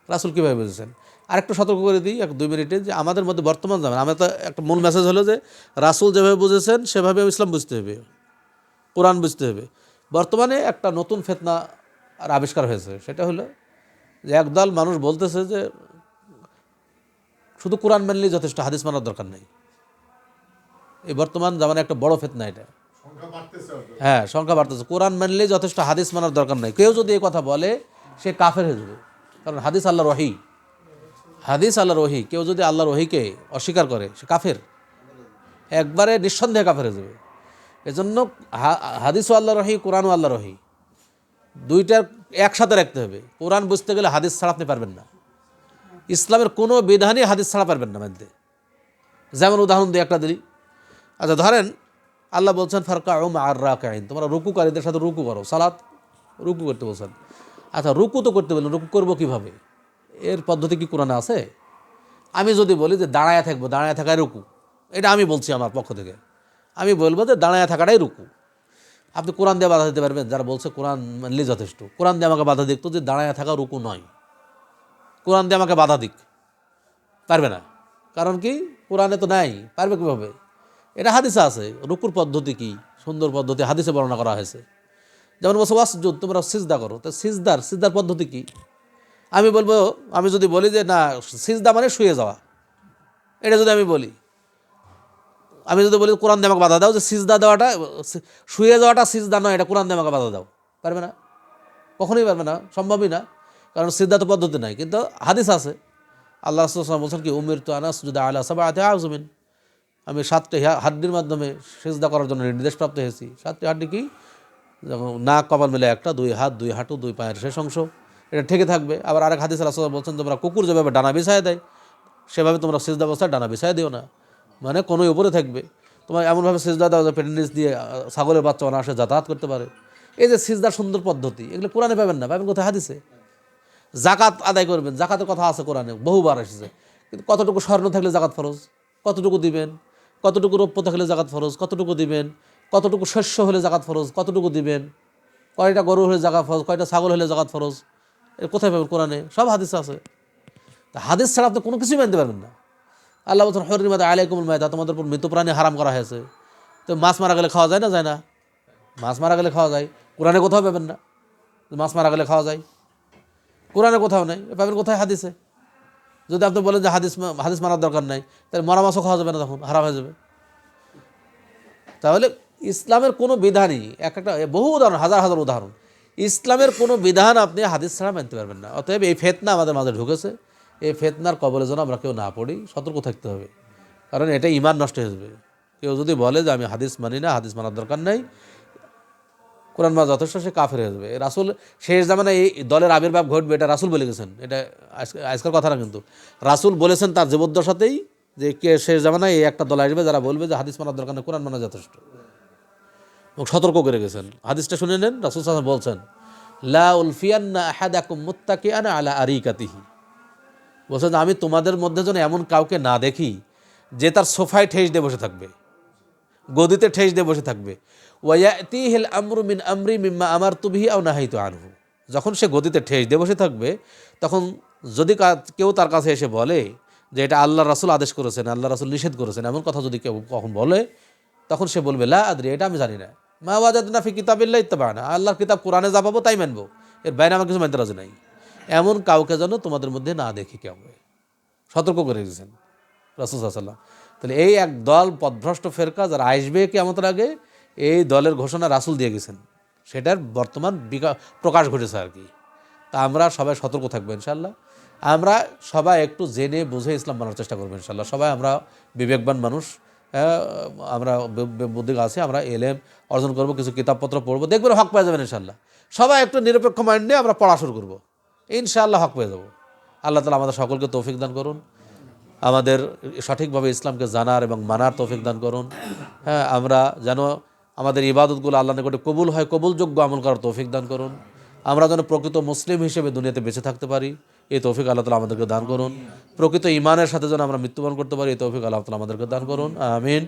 রাসূল কীভাবে বুঝেছেন আরেকটু সতর্ক করে দিই 1-2 মিনিটে, যে আমাদের মধ্যে বর্তমান জামান আমরা তো একটা মূল মেসেজ হলো যে রাসূল যেভাবে বুঝেছেন সেভাবে ইসলাম বুঝতে হবে, কোরআন বুঝতে হবে। বর্তমানে একটা নতুন ফিতনা আর আবিষ্কার হয়েছে, সেটা হলো যে একদল মানুষ বলতেছে যে শুধু কোরআন মানলেই যথেষ্ট, হাদিস মানার দরকার নেই। এই বর্তমান জামানে একটা বড় ফিতনা এটা। হ্যাঁ, সংখ্যা বাড়তেছে। কোরআন মানলেই যথেষ্ট, হাদিস মানার দরকার নেই। কেউ যদি এই কথা বলে সে কাফের হয়ে যাবে, কারণ হাদিস আল্লাহর ওহী, হাদিস আল্লাহর ওহী। কেউ যদি আল্লাহর ওহীকে অস্বীকার করে সে কাফের, একবারে নিঃসন্দেহে কাফের হয়ে যাবে। এজন্য হাদিসও আল্লাহর ওহী, কোরআনও আল্লাহর ওহী, দুইটার একসাথে রাখতে হবে। কোরআন বুঝতে গেলে হাদিস ছাড়া আপনি পারবেন না, ইসলামের কোনো বিধানই হাদিস ছাড়া পারবেন না মানতে। যেমন উদাহরণ দিয়ে একটা দিই। আচ্ছা ধরেন আল্লাহ বলছেন ফারকাউ মা'আর রাকিঈন, তোমরা রুকুকারীদের সাথে রুকু করো, সালাত রুকু করতে বলছেন। আচ্ছা রুকু তো করতে বললেন, রুকু করবো কীভাবে? এর পদ্ধতি কি কোরআনে আছে? আমি যদি বলি যে দাঁড়ায় থাকবো, দাঁড়ায় থাকাই রুকু, এটা আমি বলছি আমার পক্ষ থেকে, আমি বলবো যে দাঁড়ায় থাকাটাই রুকু। আপনি কোরআন দিয়ে বাধা দিতে পারবেন? যারা বলছে কোরআন মানলেই যথেষ্ট, কোরআন দিয়ে আমাকে বাধা দেখতো যে দাঁড়ায় থাকা রুকু নয়, কোরআন দিয়ে আমাকে বাধা দিক, পারবে না। কারণ কি, কোরআনে তো নাই, পারবে কীভাবে? এটা হাদিসে আছে। রুকুর পদ্ধতি কি সুন্দর পদ্ধতি হাদিসে বর্ণনা করা হয়েছে। যেমন বলছো ওয়াসজুদ, তোমরা সিজদা করো, তো সিজদার পদ্ধতি কি? আমি বলবো, আমি যদি বলি যে না সিজদা মানে শুয়ে যাওয়া, এটা যদি আমি বলি, আমি যদি বলি কোরআন দিয়ে আমাকে বাধা দাও যে সিজদা দেওয়াটা, শুয়ে যাওয়াটা সিজদা নয়, এটা কোরআন দিয়ে আমাকে বাধা দাও, পারবে না, কখনোই পারবে না, সম্ভবই না। কারণ সিজদা তো পদ্ধতি নাই, কিন্তু হাদিস আছে। আল্লাহ রাসূল সাল্লাল্লাহু আলাইহি ওয়াসাল্লাম বলছেন কি, উমিরতু আন আসজুদা আলা সাবআতি আযমিন, আমি 7টি হাড্ডির মাধ্যমে সিজদা করার জন্য নির্দেশপ্রাপ্ত হয়েছি। 7টি হাড্ডি কি? যেমন নাক কপাল মিলে একটা, 2 হাত, 2 হাঁটু, 2 পায়ের শেষ অংশ, এটা ঠেকে থাকবে। আবার আরেক হাদিসে রাসূল বলছেন, তোমরা কুকুর যেভাবে ডানা বিছায় দেয় সেভাবে তোমরা সিজদা অবস্থায় ডানা বিছায় দিও না, মানে কোনোই উপরে থাকবে। তোমার এমনভাবে সিজদা দাও যে পেটের নিচ দিয়ে ছাগলের বাচ্চা অনায়াসে যাতায়াত করতে পারে। এই যে সিজদার সুন্দর পদ্ধতি, এগুলো কোরআনে পাবেন না, পাবেন কোথায়? হাদিসে। জাকাত আদায় করবেন, জাকাতের কথা আছে কোরআনে, বহুবার এসেছে। কিন্তু কতটুকু স্বর্ণ থাকলে জাকাত ফরজ, কতটুকু দিবেন? কতটুকু রৌপ্য থাকলে জাকাত ফরজ, কতটুকু দিবেন? কতটুকু শস্য হলে জাকাত ফরজ, কতটুকু দিবেন? কয়টা গরু হলে জাকাত ফরজ, কয়টা ছাগল হলে জাকাত ফরজ, এর কোথায় পাবেন? কোরআনে সব হাদিস আছে। তা হাদিস ছাড়া আপনি কোনো কিছুই মানতে পারবেন না। আল্লাহ বলছেন হরিমাত আলাইকুমুল মাইতা, তোমাদের উপর মৃত প্রাণী হারাম করা হয়েছে। তো মাছ মারা গেলে খাওয়া যায় না? যায় না? মাছ মারা গেলে খাওয়া যায়, কোরআনে কোথাও পাবেন না মাছ মারা গেলে খাওয়া যায়, কোরআনে কোথাও নেই, পাবেন কোথায়? হাদিসে। যদি আপনি বলেন যে হাদিস মারার দরকার নাই, তাহলে মরা মাছও খাওয়া যাবে না, তখন হারাম হয়ে যাবে। তাহলে ইসলামের কোনো বিধানই, একটা বহু উদাহরণ, হাজার হাজার উদাহরণ, ইসলামের কোনো বিধান আপনি হাদিস ছাড়া মানতে পারবেন না। অতএব এই ফিতনা আমাদের মাঝে ঢুকেছে, এই ফিতনার কবলে যেন আমরা কেউ না পড়ি, সতর্ক থাকতে হবে। কারণ এটা ঈমান নষ্ট হয়ে যাবে। কেউ যদি বলে যে আমি হাদিস মানি না, হাদিস মানার দরকার নাই, কোরআন মা যথেষ্ট, সে কাফের হয়ে যাবে। রাসূল শেষ জামানায় এই দলের আবির্ভাব ঘটবে, এটা রাসূল বলে গেছেন, এটা আজকের কথা না, কিন্তু রাসূল বলেছেন তার জীবদ্দশাতেই যে কে শেষ জামানায় এই একটা দল আসবে যারা বলবে যে হাদিস মানার দরকার নেই, কোরআন মানা যথেষ্ট, এবং সতর্ক করে গেছেন। হাদিসটা শুনে নেন, রাসূল সাল্লাল্লাহু আলাইহি ওয়াসাল্লাম বলছেন, লা উলফিয়ান্না আহাদাকুম মুত্তাকিআন আলা আরিকাতিহি, বলছেন আমি তোমাদের মধ্যে যেন এমন কাউকে না দেখি যে তার সোফায় ঠেস দিয়ে বসে থাকবে, গদিতে ঠেস দিয়ে বসে থাকবে। ওয়ায়াতিহিল আমরু মিন আমরি মিম্মা আমারতু বিহি আও নাহাইতু আনহু, যখন সে গদিতে ঠেস দিয়ে বসে থাকবে, তখন যদি কেউ তার কাছে এসে বলে যে এটা আল্লাহ রাসূল আদেশ করেছেন, আল্লাহ রাসূল নিষেধ করেছেন, এমন কথা যদি কেউ কখন বলে, তখন সে বলবে লা আদরি, এটা আমি জানি না, মা ওয়াজাদনা ফি কিতাবিল্লাহি ইত্তাবানা, আল্লাহর কিতাব কোরআনে যা পাবো তাই মানবো, এর বাইরে আমার কিছু মানতে রাজি নাই। এমন কাউকে যেন তোমাদের মধ্যে না দেখি কেউ, সতর্ক করে দিয়েছেন রাসূল সাল্লাল্লাহু আলাইহি ওয়াসাল্লাম। তাহলে এই এক দল পথভ্রষ্ট ফেরকা যারা আসবে কিয়ামতের আগে, এই দলের ঘোষণা রাসূল দিয়ে গেছেন, সেটার বর্তমান প্রকাশ ঘটেছে আর কি। তা আমরা সবাই সতর্ক থাকবো ইনশাআল্লাহ। আমরা সবাই একটু জেনে বুঝে ইসলাম মানার চেষ্টা করবো ইনশাআল্লাহ। সবাই আমরা বিবেকবান মানুষ, আমরা বুদ্ধি আছে, আমরা এলেম অর্জন করবো, কিছু কিতাবপত্র পড়বো, দেখবেন হক পেয়ে যাবেন ইনশাআল্লাহ। সবাই একটু নিরপেক্ষ মাইন্ড নিয়ে আমরা পড়া শুরু করবো, ইনশাআল্লাহ হক পেয়ে যাবো। আল্লাহ তাআলা আমাদের সকলকে তৌফিক দান করুন, আমাদের সঠিকভাবে ইসলামকে জানার এবং মানার তৌফিক দান করুন। হ্যাঁ, আমরা যেন আমাদের ইবাদতগুলো আল্লাহর নিকটে কবুল হয়, কবুলযোগ্য আমল করার তৌফিক দান করুন। আমরা যেন প্রকৃত মুসলিম হিসেবে দুনিয়াতে বেঁচে থাকতে পারি, এই তৌফিক আল্লাহ তাআলা আমাদেরকে দান করুন। প্রকৃত ঈমানের সাথে যেন আমরা মৃত্যুবরণ করতে পারি, এই তৌফিক আল্লাহ তাআলা আমাদেরকে দান করুন, আমিন।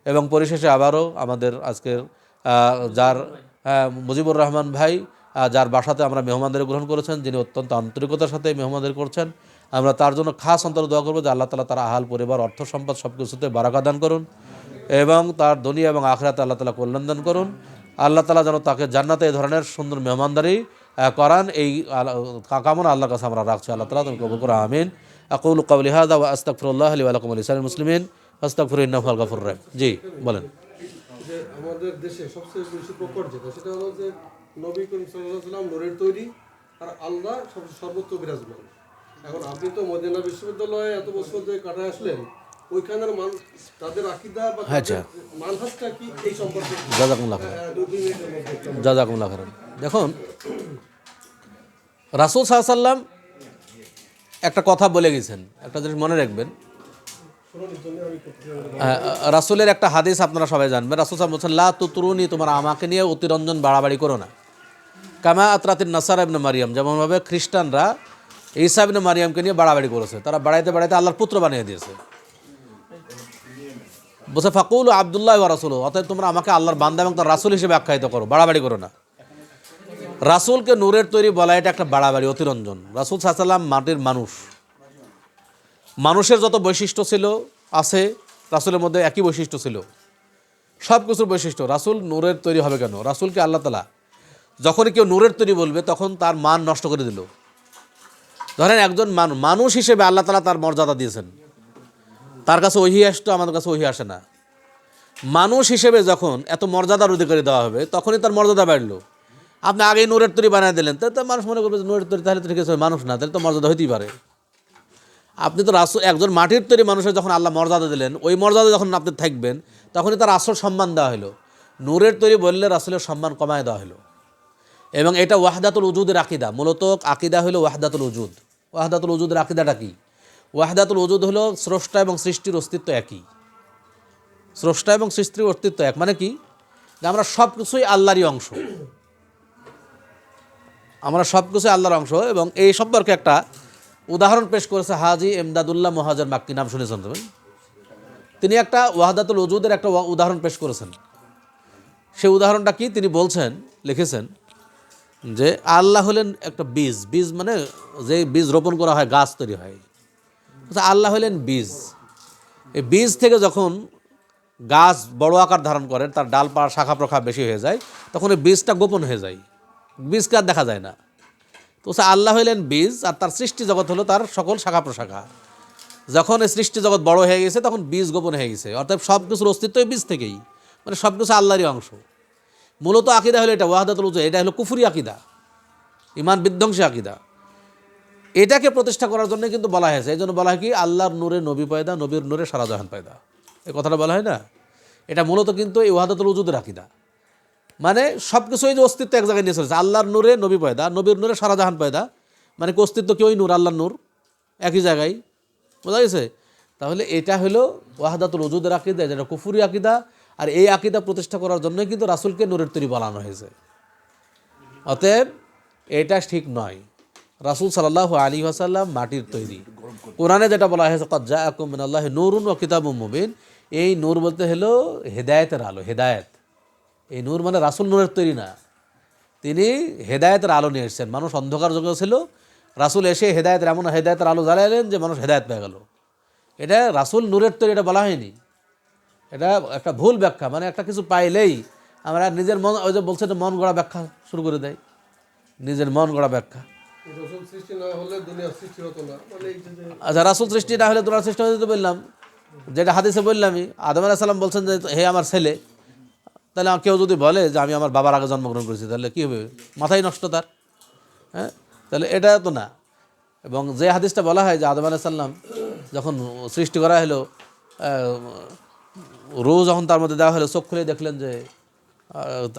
এবং পরিশেষে আবারও আমাদের আজকের যার মুজিবুর রহমান ভাই, যার বাসাতে আমরা মেহমানদের গ্রহণ করেছেন, যিনি অত্যন্ত আন্তরিকতার সাথে মেহমানদের করছেন, আমরা তার জন্য খাস অন্তরে দোয়া করবো যে আল্লাহ তাআলা তার আহাল পরিবার, অর্থ সম্পদ সব কিছুতে বারাকা দান করুন, এবং তার দুনিয়া এবং আখিরাতে আল্লাহ তাআলা কল্যাণ দান করুন। আল্লাহ তাআলা যেন তাকে জান্নাতে এই ধরনের সুন্দর মেহমানদারি করান, এই কামনা আল্লাহর কাছে আমরা রাখছি। আল্লাহ তাআলা তুমি কবুল করো, আমিন। আকুলু কওলি হাযা ওয়া আস্তাগফিরুল্লাহ লি ওয়া লাকুম ওয়া লিসাইরিল মুসলিমিন ফাস্তাগফিরু ইন্নাহু হুয়াল গাফুরুর রহিম। জি বলেন। যে আমাদের দেশে সবচেয়ে বেশি প্রকট যেটা, সেটা হলো যে নবী করিম সাল্লাল্লাহু আলাইহি ওয়াসাল্লাম নূরের তৈরি, আর আল্লাহ সর্বত্র বিরাজমান। এখন আপনি তো মদিনা বিশ্ববিদ্যালয়ে এত বছর ধরে কাটায় আসলেন, ওইখানের তাদের আকীদা বা মানহাজটা কি, এই সম্পর্কে জাযাকুমুল্লাহ খাইরান, জাযাকুমুল্লাহ খাইরান। দেখুন, রাসূল সাল্লাল্লাহু আলাইহি ওয়াসাল্লাম একটা কথা বলে গেছেন, একটা জিনিস মনে রাখবেন। রাসূলের একটা হাদিস আপনারা সবাই জানবেন। রাসূল সাল্লাল্লাহু আলাইহি ওয়াসাল্লাম বলেছেন, লা তুতরুনি, তোমরা আমাকে নিয়ে অতিরঞ্জন বাড়াবাড়ি করো না। কামা আতরাতিন নাসারা ইবনে মারিয়াম, যেমনভাবে খ্রিস্টানরা ঈসা ইবনে মারিয়ামকে নিয়ে বাড়াবাড়ি করেছে, তারা বাড়াইতে বাড়াইতে আল্লাহর পুত্র বানিয়ে দিয়েছে। বলছে ফাকুলু আব্দুল্লাহ ওয়া রাসূলুহু, অতএব তোমরা আমাকে আল্লাহর বান্দা এবং তার রাসূল হিসেবে আখ্যায়িত করো, বাড়াবাড়ি করো না। রাসূলকে নূরের তৈরি বলা এটা একটা বাড়াবাড়ি, অতিরঞ্জন। রাসূল সাল্লাল্লাহু আলাইহি ওয়াসাল্লাম মাটির মানুষ, মানুষের যত বৈশিষ্ট্য ছিল আছে রাসূলের মধ্যে একই বৈশিষ্ট্য ছিল, সব কিছুর বৈশিষ্ট্য। রাসূল নূরের তৈরি হবে কেন? রাসূলকে আল্লাহ তাআলা যখনই কেউ নূরের তৈরি বলবে তখন তার মান নষ্ট করে দিল। ধরেন একজন মানুষ হিসেবে আল্লাহ তাআলা তার মর্যাদা দিয়েছেন, তার কাছে ওহী আসতো, আমাদের কাছে ওহী আসে না। মানুষ হিসেবে যখন এত মর্যাদার অধিকারী দেওয়া হবে তখনই তার মর্যাদা বাড়লো। আপনি আগেই নূরের তৈরি বানিয়ে দিলেন, তাহলে তো মানুষ মনে করবে যে নূরের তৈরি, তাহলে তো ঠিক আছে মানুষ না, তাহলে তো মর্যাদা হইতেই পারে। আপনি তো রাসূল, একজন মাটির তৈরি মানুষের যখন আল্লাহ মর্যাদা দিলেন, ওই মর্যাদা যখন আপনি থাকবেন তখনই তার আসল সম্মান দেওয়া হলো। নূরের তৈরি বললে রাসূলের সম্মান কমায় দেওয়া হলো। এবং এটা ওয়াহদাতুল উজুদের আকিদা, মূলত আকিদা হলো ওয়াহদাতুল উজুদ। ওয়াহদাতুল উজুদের আকিদাটা কি? ওয়াহদাতুল উজুদ হলো স্রষ্টা এবং সৃষ্টির অস্তিত্ব একই। স্রষ্টা এবং সৃষ্টির অস্তিত্ব এক মানে কি? যে আমরা সব কিছুই আল্লাহরই অংশ, আমরা সব কিছুই আল্লাহর অংশ। এবং এই সম্পর্কে একটা উদাহরণ পেশ করেছে হাজী এমদাদুল্লাহ মুহাজির মাক্কি, নাম শুনেছেন তুমি? তিনি একটা ওয়াহদাতুল উজুদের একটা উদাহরণ পেশ করেছেন। সেই উদাহরণটা কি? তিনি বলছেন, লিখেছেন যে আল্লাহ হলেন একটা বীজ। বীজ মানে যে বীজ রোপণ করা হয়, গাছ তৈরি হয়। আল্লাহ হলেন বীজ। এই বীজ থেকে যখন গাছ বড় আকার ধারণ করে, তার ডালপালা শাখা প্রশাখা বেশি হয়ে যায়, তখন এই বীজটা গোপন হয়ে যায়, বীজকে আর দেখা যায় না। তো আল্লাহ হইলেন বীজ, আর তার সৃষ্টি জগৎ হলো তার সকল শাখা প্রশাখা। যখন এই সৃষ্টি জগৎ বড় হয়ে গেছে তখন বীজ গোপন হয়ে গেছে, অর্থাৎ সব কিছুর অস্তিত্বই বীজ থেকেই, মানে সব কিছু আল্লাহরই অংশ। মূলত আকিদা হলো এটা ওয়াহদাতুল উজুদ, এটা হলো কুফরি আকিদা, ইমান বিধ্বংসী আকিদা। এটাকে প্রতিষ্ঠা করার জন্য কিন্তু বলা হয়েছে, এই জন্য বলা হয় কি আল্লাহর নূরে নবী পয়দা, নবীর নূরে সারা জাহান পয়দা, এই কথাটা বলা হয় না? এটা মূলত কিন্তু এই ওয়াহদাতুল উজুদের আকিদা, মানে সব কিছুই যে অস্তিত্ব এক জায়গায় নিয়ে চলেছে। আল্লাহর নূরে নবী পয়দা, নবীর নূরে সারা জাহান পয়দা, মানে কি অস্তিত্ব কি ওই নূর, আল্লাহর নূর একই জায়গায়, বোঝা গেছে? তাহলে এটা হলো ওয়াহদাতুল উজুদের আকিদা, যেটা কুফরি আকিদা। আর এই আকিদা প্রতিষ্ঠা করার জন্যই কিন্তু রাসূলকে নূরের তৈরি বানানো হয়েছে। অতএব এটা ঠিক নয়। রাসূল সাল্লাল্লাহু আলাইহি ওয়াসাল্লাম মাটির তৈরি। কোরআনে যেটা বলা হয়েছে ক্বাদ জাআকুম মিনাল্লাহি নূরুন ওয়া কিতাবুম মুবিন, এই নূর বলতে হলো হেদায়েতের আলো, হেদায়েত। এই নূর মানে রাসূল নূরের তৈরি না, তিনি হেদায়েতের আলো নিয়ে এসেছেন। মানুষ অন্ধকার যুগে ছিল, রাসূল এসে হেদায়েতের এমন হেদায়েতের আলো জ্বালাইলেন যে মানুষ হেদায়েত পেয়ে গেল। এটা রাসূল নূরের তৈরি, এটা বলা হয়নি, এটা একটা ভুল ব্যাখ্যা। মানে একটা কিছু পাইলেই আমরা নিজের মন, ওই যে বলছে মন গড়া ব্যাখ্যা শুরু করে দেয়, নিজের মন গড়া ব্যাখ্যা। রাসূল সৃষ্টি না হলে দুনিয়া সৃষ্টি হতো না, মানে এই যে আচ্ছা, রাসূল সৃষ্টি না হলে দুনিয়া সৃষ্টি হতে বললাম, যেটা হাদিসে বললামই, আদম আলাইহিস সালাম বলছেন যে হে আমার ছেলে। তাহলে কেউ যদি বলে যে আমি আমার বাবার আগে জন্মগ্রহণ করেছি, তাহলে কী হবে? মাথায় নষ্ট তার। হ্যাঁ, তাহলে এটা তো না। এবং যে হাদিসটা বলা হয় যে আদম আলাইহিস সালাম যখন সৃষ্টি করা হলো, রোজ যখন তার মধ্যে দেওয়া হলো, চোখ খুলে দেখলেন যে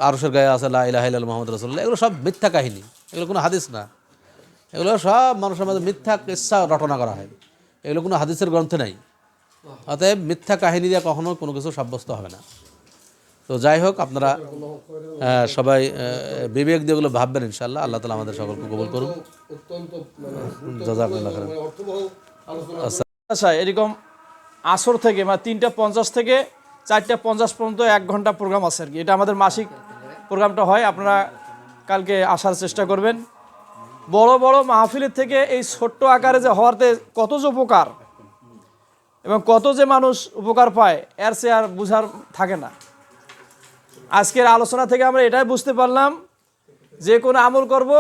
আরশের গায়ে আছে লা ইলাহা ইল্লাল্লাহ মুহাম্মাদুর রাসূলুল্লাহ। এগুলো সব মিথ্যা কাহিনী, এগুলো কোনো হাদিস না। এগুলো সব মানুষের মধ্যে মিথ্যা কিচ্ছা রটনা করা হয়, এগুলো কোনো হাদিসের গ্রন্থে নাই। অতএব মিথ্যা কাহিনী দিয়ে কখনো কোনো কিছু সাব্যস্ত হবে না। তো যাই হোক, আপনারা সবাই বিবেক দিয়ে এগুলো ভাববেন ইনশাআল্লাহ। আল্লাহ তাআলা আমাদের সকলকে কবুল করুন। অত্যন্ত জাযাকুল্লাহ খাইরান। অর্থবহ আলোচনা। আচ্ছা, এরকম আসর থেকে মানে 3:50 থেকে 4:50 পর্যন্ত 1 ঘন্টা প্রোগ্রাম আছে আর কি। এটা আমাদের মাসিক প্রোগ্রামটা হয়, আপনারা কালকে আসার চেষ্টা করবেন। বড় বড় মাহফিলের থেকে এই ছোট্ট আকারে যে হওয়াতে কত যে উপকার এবং কত যে মানুষ উপকার পায়, এর সে আর বুঝার থাকে না। আজকের আলোচনা থেকে আমরা এটাই বুঝতে পারলাম, যে কোনো আমল করব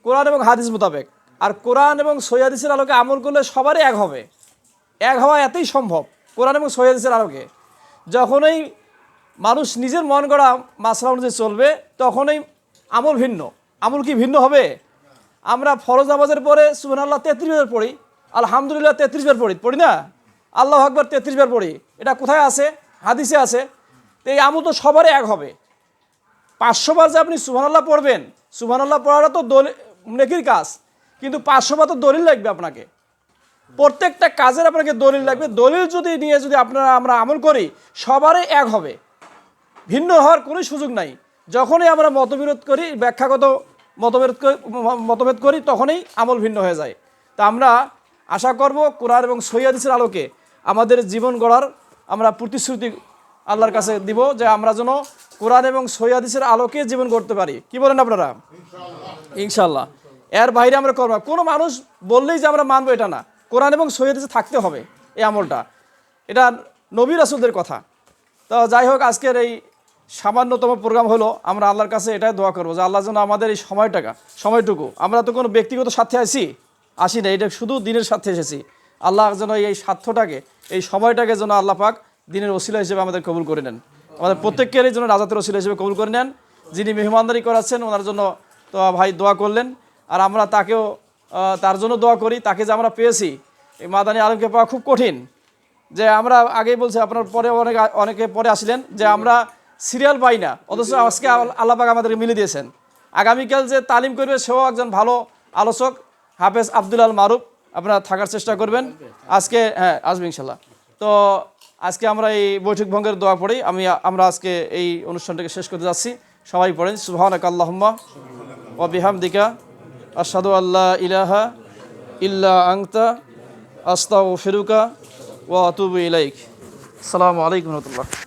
কোরআন এবং হাদিস মোতাবেক, আর কোরআন এবং সহিহ হাদিসের আলোকে আমল করলে সবারই এক হবে। এক হওয়া এতই সম্ভব কোরআন এবং সহিহ হাদিসের আলোকে। যখনই মানুষ নিজের মন গড়া মাসলা অনুযায়ী চলবে, তখনই আমল ভিন্ন। আমল কি ভিন্ন হবে? আমরা ফরজ নামাজের পরে সুবহানাল্লাহ 33 বার পড়ি, আলহামদুলিল্লাহ 33 বার পড়ি না, আল্লাহু আকবার 33 বার পড়ি। এটা কোথায় আছে? হাদিসে আছে। তো এই আমল তো সবারই এক হবে। 500 বার যে আপনি সুবহানাল্লাহ পড়বেন, সুবহানাল্লাহ পড়াটা তো নেকির কাজ, কিন্তু 500 বার তো দলিল লাগবে আপনাকে। প্রত্যেকটা কাজের আপনাকে দলিল লাগবে। দলিল যদি নিয়ে যদি আমরা আমল করি, সবারই এক হবে, ভিন্ন হওয়ার কোনো সুযোগ নাই। যখনই আমরা মতবিরোধ করি, ব্যাখ্যাগত মতভেদ করি, তখনই আমল ভিন্ন হয়ে যায়। তা আমরা আশা করব কোরআন এবং সহিহ হাদিসের আলোকে আমাদের জীবন গড়ার আমরা প্রতিশ্রুতি আল্লাহর কাছে দিব যে আমরা যেন কোরআন এবং সহিহ হাদিসের আলোকে জীবন করতে পারি। কি বলেন আপনারা? ইনশাল্লাহ। এর বাইরে আমরা করবো না। কোনো মানুষ বললেই যে আমরা মানবো এটা না, কোরআন এবং সহিহ হাদিসে থাকতে হবে এই আমলটা। এটা নবী রাসূলদের কথা। তো যাই হোক, আজকের এই সামান্যতম প্রোগ্রাম হলো, আমরা আল্লাহর কাছে এটাই দোয়া করবো যে আল্লাহ যেন আমাদের এই সময়টুকু, আমরা তো কোনো ব্যক্তিগত স্বার্থে আসি না, এটা শুধু দিনের স্বার্থে এসেছি। আল্লাহ যেন এই স্বার্থটাকে, এই সময়টাকে যেন আল্লাহ পাক দিনের ওসিলা হিসেবে আমাদের কবুল করে নেন, আমাদের প্রত্যেকেরই জন্য রাজাতের ওসিলা হিসেবে কবুল করে নেন। যিনি মেহমানদারি করাচ্ছেন ওনার জন্য তো ভাই দোয়া করলেন, আর আমরা তাকেও তার জন্য দোয়া করি। তাকে যে আমরা পেয়েছি, এই মাদানী আলমকে পাওয়া খুব কঠিন। যে আমরা আগেই বলছি, আপনার পরে অনেকে পরে আসলেন যে আমরা সিরিয়াল পাই না, অথচ আজকে আল্লাহ পাক আমাদেরকে মিলে দিয়েছেন। আগামীকাল যে তালিম করবে সেও একজন ভালো আলোচক, হাফেজ আব্দুল আল মারুফ, আপনারা থাকার চেষ্টা করবেন। আজকে আসবে ইনশাল্লাহ। তো আজকে আমরা এই বৈঠক ভঙ্গের দোয়া পড়ি, আমরা আজকে এই অনুষ্ঠানটাকে শেষ করতে যাচ্ছি। সবাই পড়েন সুবহানাকা আল্লাহুম্মা ওয়া বিহামদিকা আশহাদু আল্লা ইলাহা ইল্লা আনতা আস্তাগফিরুকা ওয়া আতুবু ইলাইক। আসসালামু আলাইকুম ওয়া রাহমাতুল্লাহ।